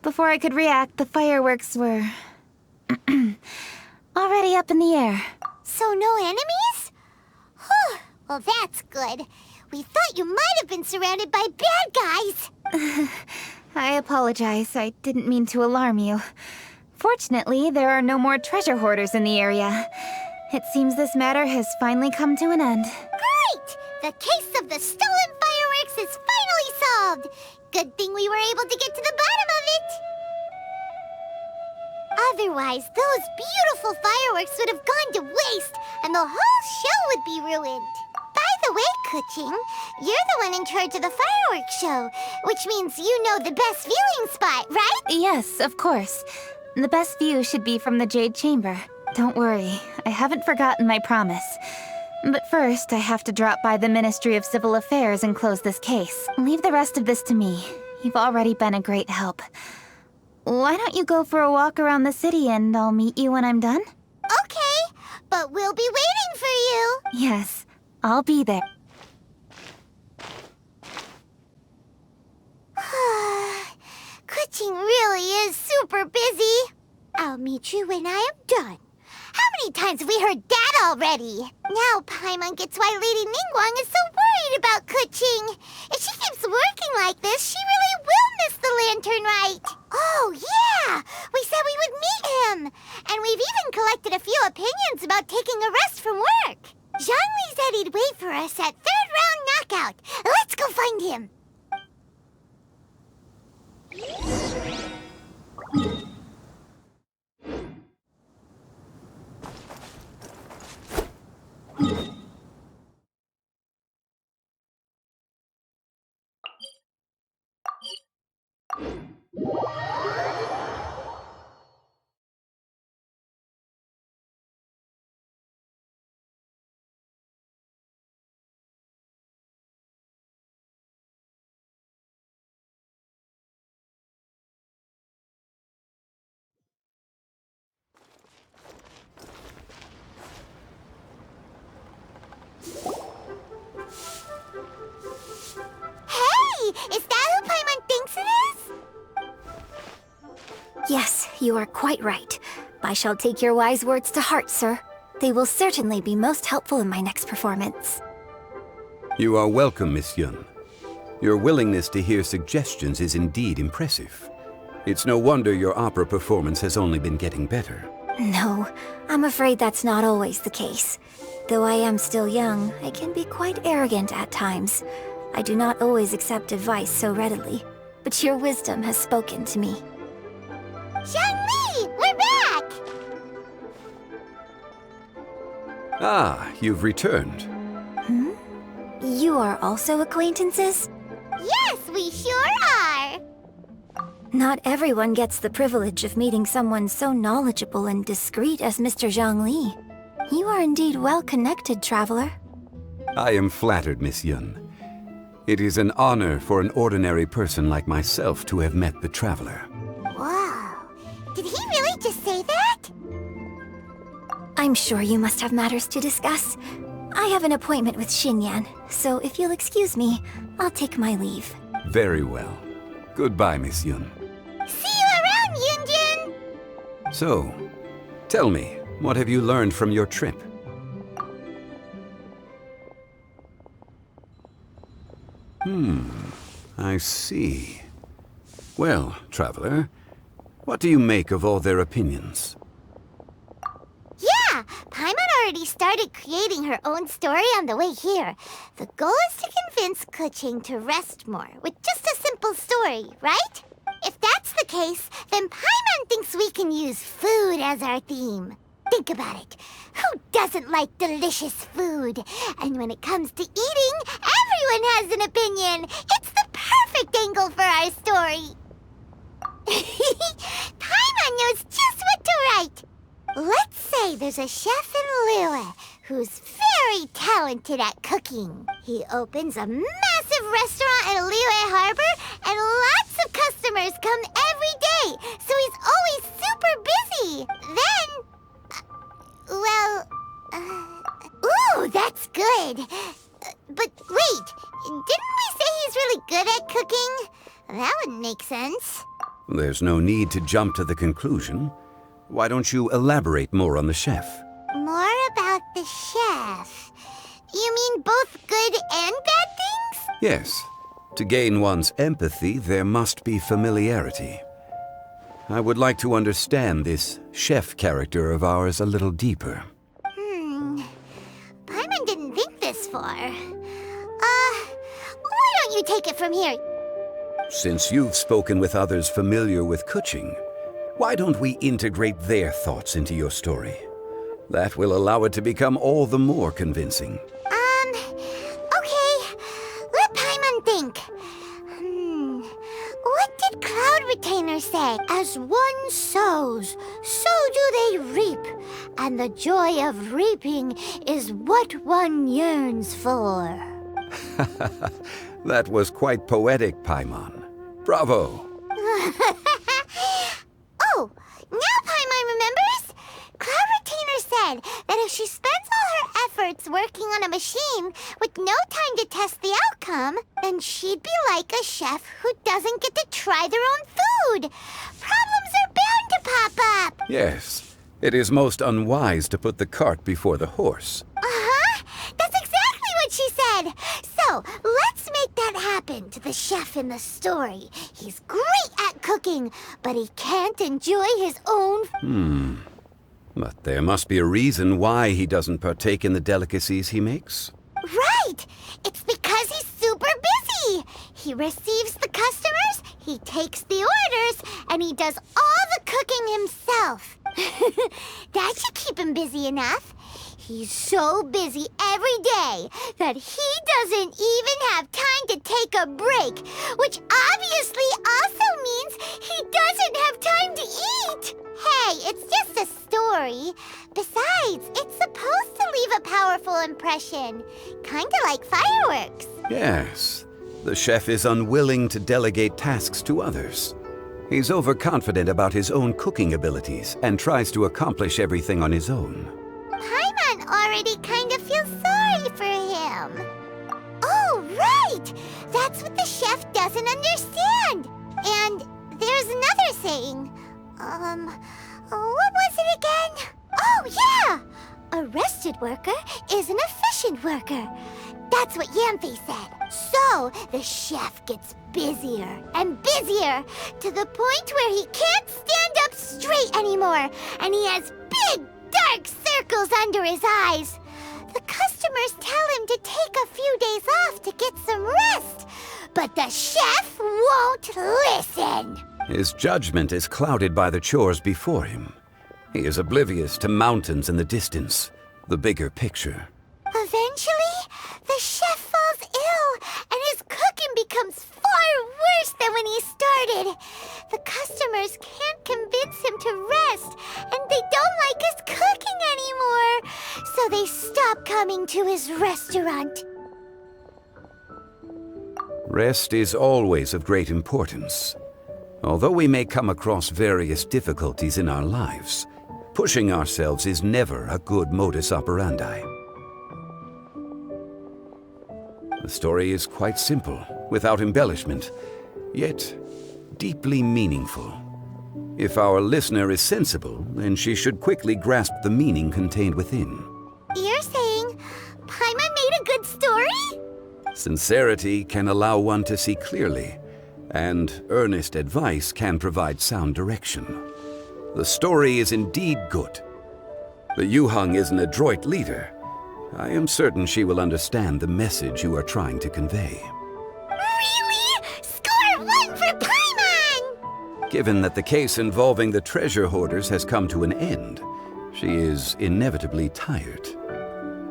Before I could react, the fireworks were... already up in the air. So no enemies? Whew. Well, that's good. We thought you might have been surrounded by bad guys. I apologize. I didn't mean to alarm you. Fortunately, there are no more treasure hoarders in the area. It seems this matter has finally come to an end. Great! The case of the stolen fireworks is finally solved. Good thing we were able to get to the bottom of it. Otherwise, those beautiful fireworks would have gone to waste, and the whole show would be ruined. By the way, Keqing, you're the one in charge of the fireworks show, which means you know the best viewing spot, right? Yes, of course. The best view should be from the Jade Chamber. Don't worry, I haven't forgotten my promise. But first, I have to drop by the Ministry of Civil Affairs and close this case. Leave the rest of this to me. You've already been a great help. Why don't you go for a walk around the city and I'll meet you when I'm done? Okay, but we'll be waiting for you. Yes, I'll be there. Keqing really is super busy. I'll meet you when I am done. How many times have we heard that already? Now Paimon gets why Lady Ningguang is so worried about Kuching. If she keeps working like this, she really will miss the Lantern Rite. Oh, yeah! We said we would meet him! And we've even collected a few opinions about taking a rest from work. Zhongli said he'd wait for us at third round knockout. Let's go find him! Is that who Paimon thinks it is? Yes, you are quite right. I shall take your wise words to heart, sir. They will certainly be most helpful in my next performance. You are welcome, Miss Yun. Your willingness to hear suggestions is indeed impressive. It's no wonder your opera performance has only been getting better. No, I'm afraid that's not always the case. Though I am still young, I can be quite arrogant at times. I do not always accept advice so readily, but your wisdom has spoken to me. Zhongli, we're back! Ah, you've returned. Hmm? You are also acquaintances? Yes, we sure are! Not everyone gets the privilege of meeting someone so knowledgeable and discreet as Mr. Zhongli. You are indeed well-connected, traveler. I am flattered, Miss Yun. It is an honor for an ordinary person like myself to have met the traveler. Wow. Did he really just say that? I'm sure you must have matters to discuss. I have an appointment with Xinyan, so if you'll excuse me, I'll take my leave. Very well. Goodbye, Miss Yun. See you around, Yunjin! So, tell me, what have you learned from your trip? I see. Well, traveler, what do you make of all their opinions? Yeah, Paimon already started creating her own story on the way here. The goal is to convince Kuching to rest more with just a simple story, right? If that's the case, then Paimon thinks we can use food as our theme. Think about it. Who doesn't like delicious food? And when it comes to eating, everyone has an opinion. It's the perfect angle for our story. Paimon knows just what to write. Let's say there's a chef in Liyue who's very talented at cooking. He opens a massive restaurant at Liyue Harbor, and lots of customers come every day, so he's always super busy. Then... ooh, that's good. But wait, didn't we say he's really good at cooking? That wouldn't make sense. There's no need to jump to the conclusion. Why don't you elaborate more on the chef? More about the chef. You mean both good and bad things? Yes. To gain one's empathy, there must be familiarity. I would like to understand this chef character of ours a little deeper. Paimon didn't think this far. Why don't you take it from here? Since you've spoken with others familiar with Kuching, why don't we integrate their thoughts into your story? That will allow it to become all the more convincing. Okay. Let Paimon think. What did Cloud Retainer say? As one sows, so do they reap. And the joy of reaping is what one yearns for. That was quite poetic, Paimon. Bravo! Oh, now Paimon remembers? Cloud Retainer said that if she spends all her efforts working on a machine with no time to test the outcome, then she'd be like a chef who doesn't get to try their own food. Problems are bound to pop up. Yes, It is most unwise to put the cart before the horse. Uh-huh! That's exactly what she said! So, let's make that happen to the chef in the story. He's great at cooking, but he can't enjoy his own... But there must be a reason why he doesn't partake in the delicacies he makes. Right! It's because he's super busy! He receives the customers, he takes the orders, and he does all the cooking himself. That should keep him busy enough. He's so busy every day that he doesn't even have time to take a break, which obviously also means he doesn't have time to eat. Hey, it's just a story. Besides, it's supposed to leave a powerful impression. Kinda like fireworks. Yes, the chef is unwilling to delegate tasks to others. He's overconfident about his own cooking abilities and tries to accomplish everything on his own. Paimon already kind of feels sorry for him. Oh, right! That's what the chef doesn't understand. And there's another saying. What was it again? Oh, yeah! A rested worker is an efficient worker. That's what Yamfe said. So, the chef gets busier and busier to the point where he can't stand up straight anymore, and he has big, dark circles under his eyes. The customers tell him to take a few days off to get some rest, but the chef won't listen. His judgment is clouded by the chores before him. He is oblivious to mountains in the distance, the bigger picture. Eventually, the chef falls ill, and his cooking becomes far worse than when he started. The customers can't convince him to rest, and they don't like his cooking anymore, so they stop coming to his restaurant. Rest is always of great importance. Although we may come across various difficulties in our lives, pushing ourselves is never a good modus operandi. The story is quite simple, without embellishment, yet deeply meaningful. If our listener is sensible, then she should quickly grasp the meaning contained within. You're saying Paimon made a good story? Sincerity can allow one to see clearly, and earnest advice can provide sound direction. The story is indeed good. The Yuhang is an adroit leader. I am certain she will understand the message you are trying to convey. Really? Score 1 for Paimon! Given that the case involving the treasure hoarders has come to an end, she is inevitably tired.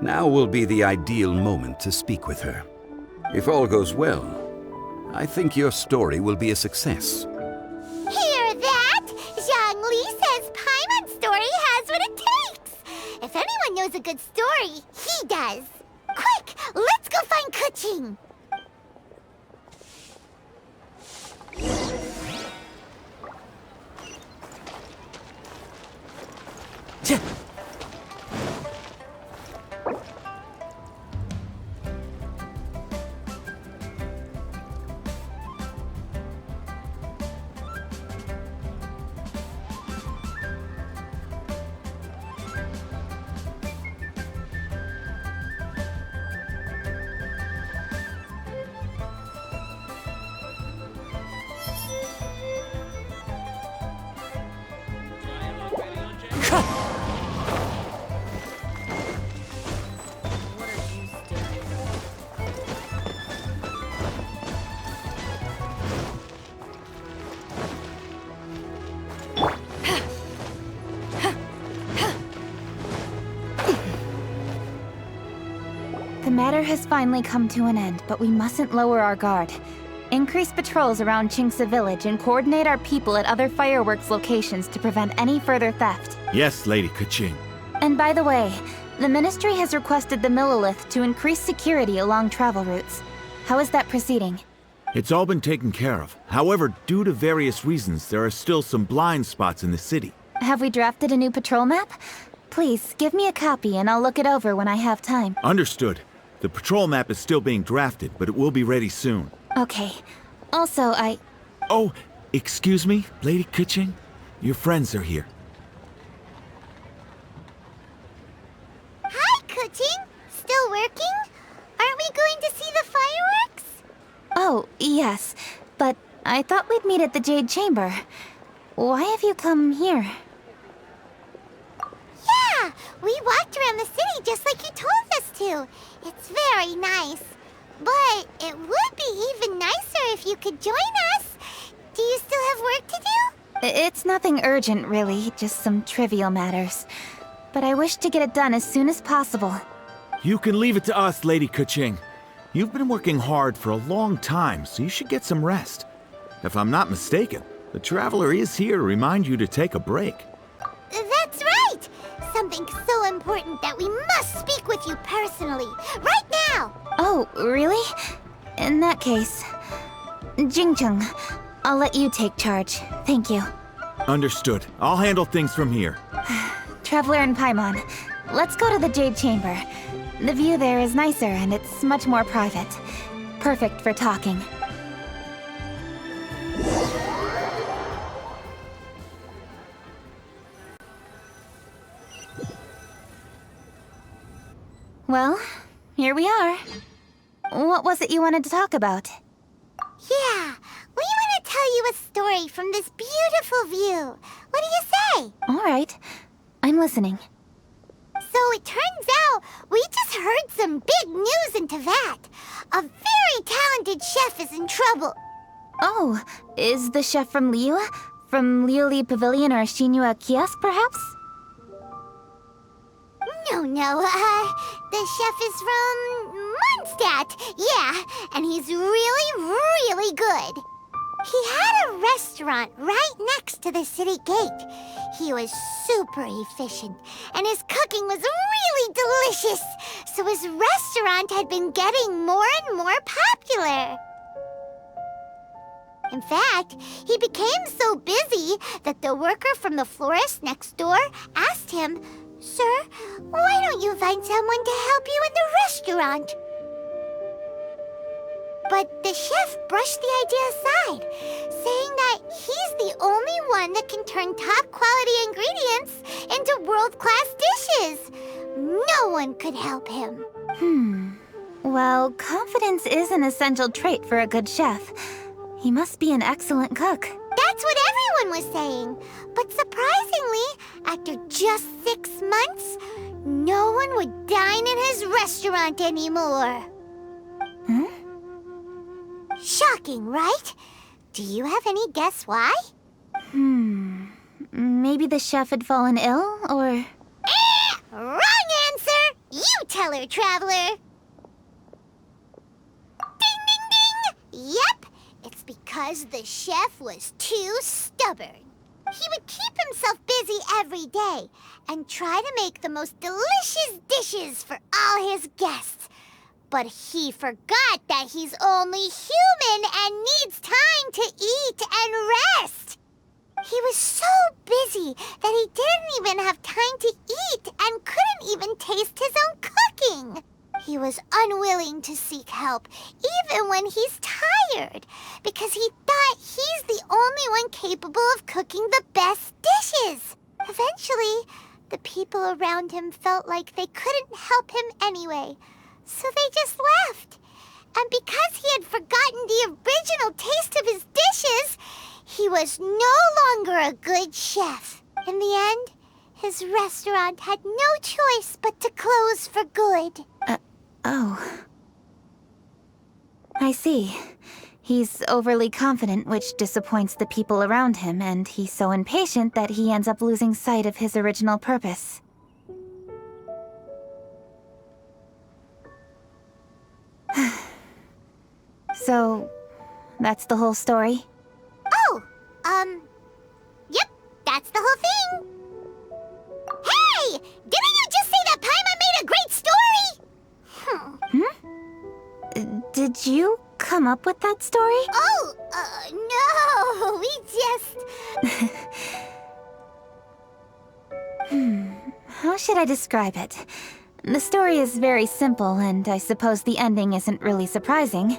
Now will be the ideal moment to speak with her. If all goes well, I think your story will be a success. Hear that? Zhongli says Paimon's story has what it takes. If anyone knows a good story, he does. Quick, let's go find Kuching. The matter has finally come to an end, but we mustn't lower our guard. Increase patrols around Chingsa Village and coordinate our people at other fireworks locations to prevent any further theft. Yes, Lady Kuching. And by the way, the Ministry has requested the Millilith to increase security along travel routes. How is that proceeding? It's all been taken care of. However, due to various reasons, there are still some blind spots in the city. Have we drafted a new patrol map? Please, give me a copy and I'll look it over when I have time. Understood. The patrol map is still being drafted, but it will be ready soon. Okay. Also, Oh, excuse me, Lady Kuching? Your friends are here. meet at the Jade Chamber. Why have you come here? Yeah, we walked around the city just like you told us to. It's very nice. But it would be even nicer if you could join us. Do you still have work to do? It's nothing urgent, really, just some trivial matters. But I wish to get it done as soon as possible. You can leave it to us, Lady Kuching. You've been working hard for a long time, so you should get some rest. If I'm not mistaken, the Traveler is here to remind you to take a break. That's right! Something so important that we must speak with you personally, right now! Oh, really? In that case, Jingcheng, I'll let you take charge. Thank you. Understood. I'll handle things from here. Traveler and Paimon, let's go to the Jade Chamber. The view there is nicer and it's much more private. Perfect for talking. Well, here we are. What was it you wanted to talk about? Yeah, we want to tell you a story from this beautiful view. What do you say? All right, I'm listening. So it turns out we just heard some big news in Teyvat. A very talented chef is in trouble. Oh, is the chef from Liyue? From Liuli Pavilion or Shinua Kiosk, perhaps? No, the chef is from Mondstadt. Yeah, and he's really, really good. He had a restaurant right next to the city gate. He was super efficient, and his cooking was really delicious, so his restaurant had been getting more and more popular. In fact, he became so busy that the worker from the florist next door asked him, "Sir, why don't you find someone to help you in the restaurant?" But the chef brushed the idea aside, saying that he's the only one that can turn top-quality ingredients into world-class dishes. No one could help him. Well, confidence is an essential trait for a good chef. He must be an excellent cook. That's what everyone was saying. But surprisingly, after just 6 months, no one would dine in his restaurant anymore. Shocking, right? Do you have any guess why? Maybe the chef had fallen ill, or... Wrong answer! You tell her, Traveler! Ding, ding, ding! Yep, it's because the chef was too stubborn. He would keep himself busy every day and try to make the most delicious dishes for all his guests. But he forgot that he's only human and needs time to eat and rest. He was so busy that he didn't even have time to eat and couldn't even taste his own cooking. He was unwilling to seek help, even when he's tired, because he thought he's the only one capable of cooking the best dishes. Eventually, the people around him felt like they couldn't help him anyway. So they just left. And because he had forgotten the original taste of his dishes, he was no longer a good chef. In the end, his restaurant had no choice but to close for good. Oh. I see. He's overly confident, which disappoints the people around him, and he's so impatient that he ends up losing sight of his original purpose. So, that's the whole story? Oh, yep, that's the whole thing. Hey! Didn't you just say that Paimon made a great story? Did you come up with that story? Oh, no, we just... How should I describe it? The story is very simple, and I suppose the ending isn't really surprising.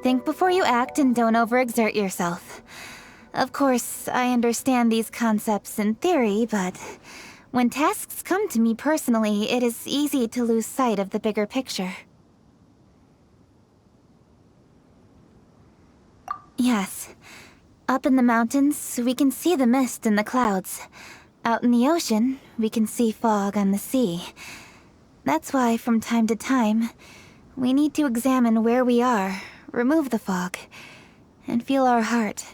Think before you act and don't overexert yourself. Of course, I understand these concepts in theory, but when tasks come to me personally, it is easy to lose sight of the bigger picture. Yes. Up in the mountains, we can see the mist in the clouds. Out in the ocean, we can see fog on the sea. That's why, from time to time, we need to examine where we are, remove the fog, and feel our heart.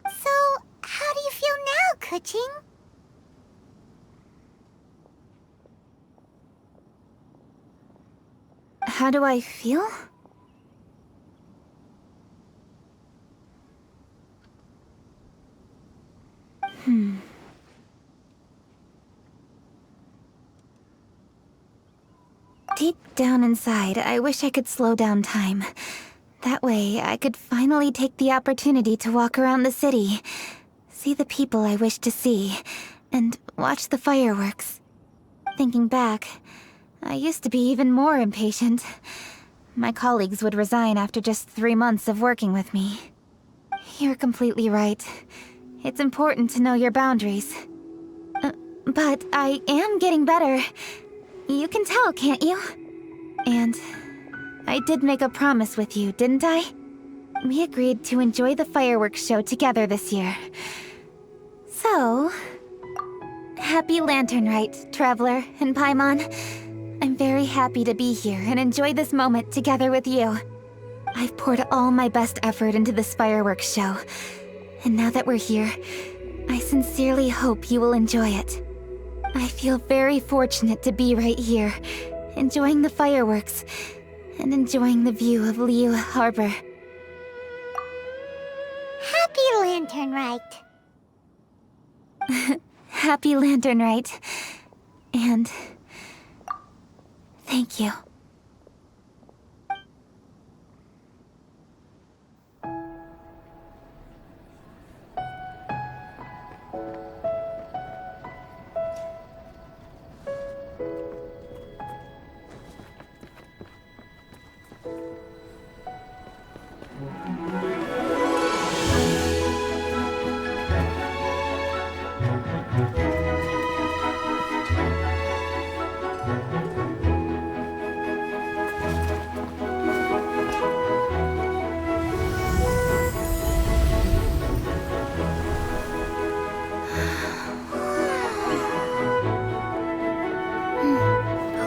So, how do you feel now, Kuching? How do I feel? Deep down inside, I wish I could slow down time. That way, I could finally take the opportunity to walk around the city, see the people I wish to see, and watch the fireworks. Thinking back, I used to be even more impatient. My colleagues would resign after just 3 months of working with me. You're completely right. It's important to know your boundaries. But I am getting better. You can tell, can't you? And I did make a promise with you, didn't I? We agreed to enjoy the fireworks show together this year. So, happy Lantern Rite, Traveler and Paimon. I'm very happy to be here and enjoy this moment together with you. I've poured all my best effort into this fireworks show. And now that we're here, I sincerely hope you will enjoy it. I feel very fortunate to be right here, enjoying the fireworks, and enjoying the view of Liyue Harbor. Happy Lantern Rite. Happy Lantern Rite. And thank you.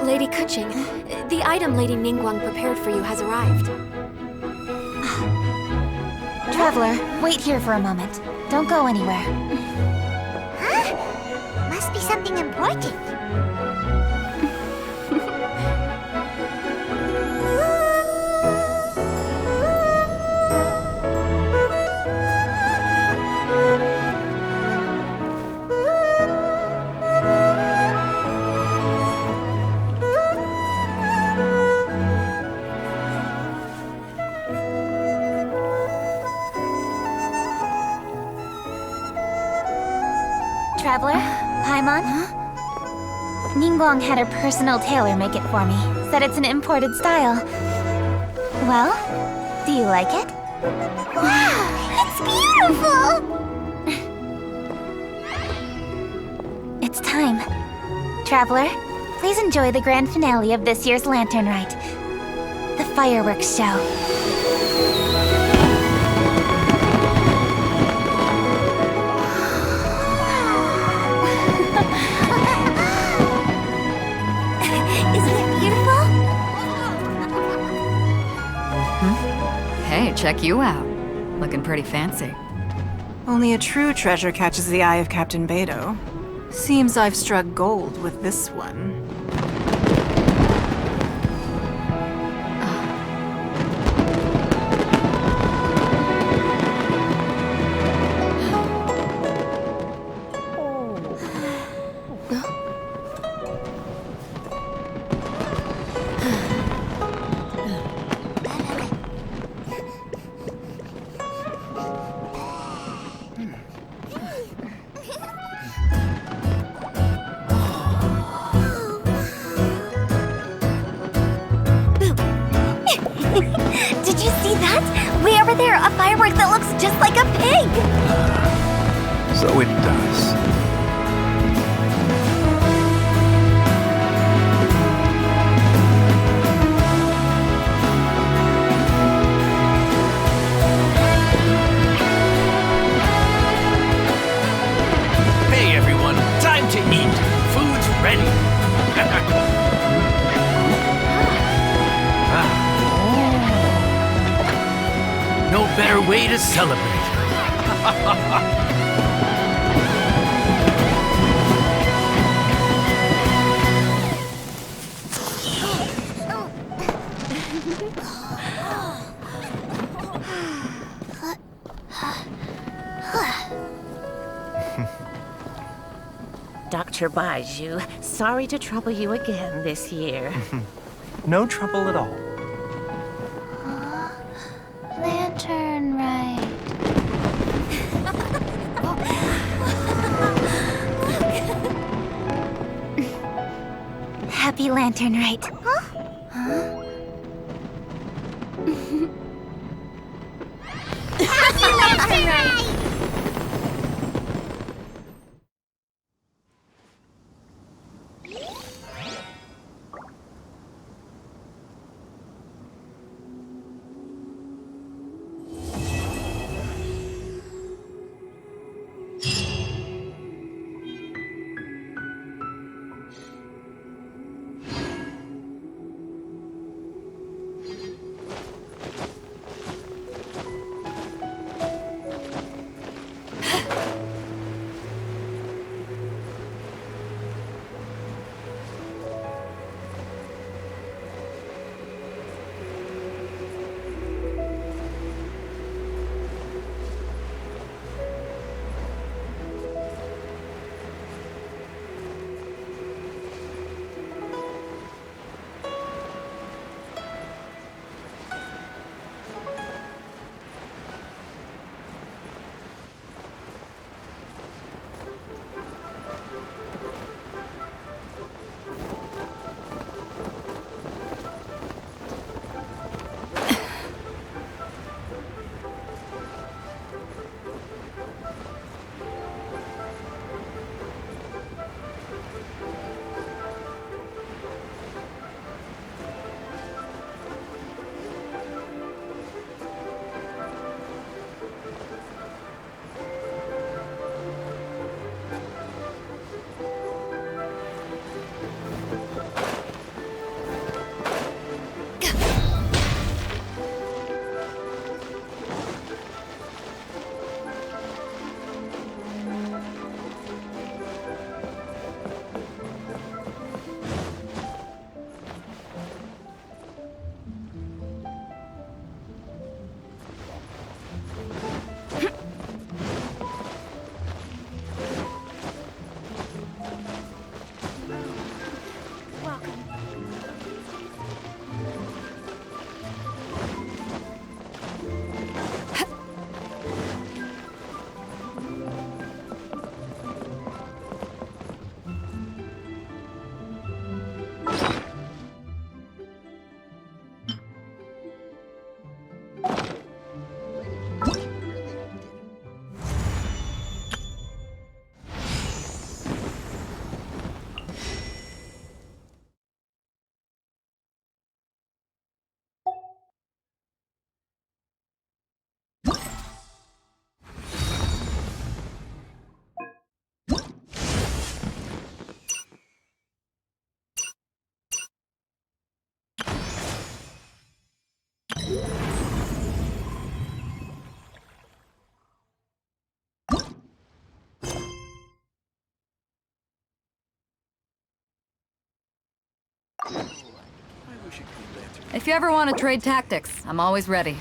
Lady Kuching, the item Lady Ningguang prepared for you has arrived. Traveler, wait here for a moment. Don't go anywhere. Huh? Must be something important. Traveler, Paimon? Ningguang had her personal tailor make it for me. Said it's an imported style. Well, do you like it? Wow, it's beautiful! It's time. Traveler, please enjoy the grand finale of this year's Lantern Rite. The fireworks show. Hey, check you out. Looking pretty fancy. Only a true treasure catches the eye of Captain Beidou. Seems I've struck gold with this one. Did you see that? Way over there, a firework that looks just like a pig! So it does. better way to celebrate? Dr. Baiju, sorry to trouble you again this year. No trouble at all. Lantern Rite. Happy Lantern Rite. Happy Lantern Rite! If you ever want to trade tactics, I'm always ready.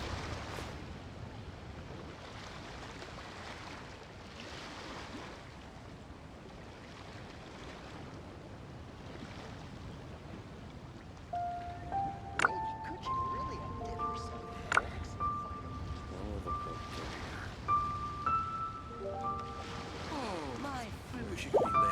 Oh, my, I wish it could be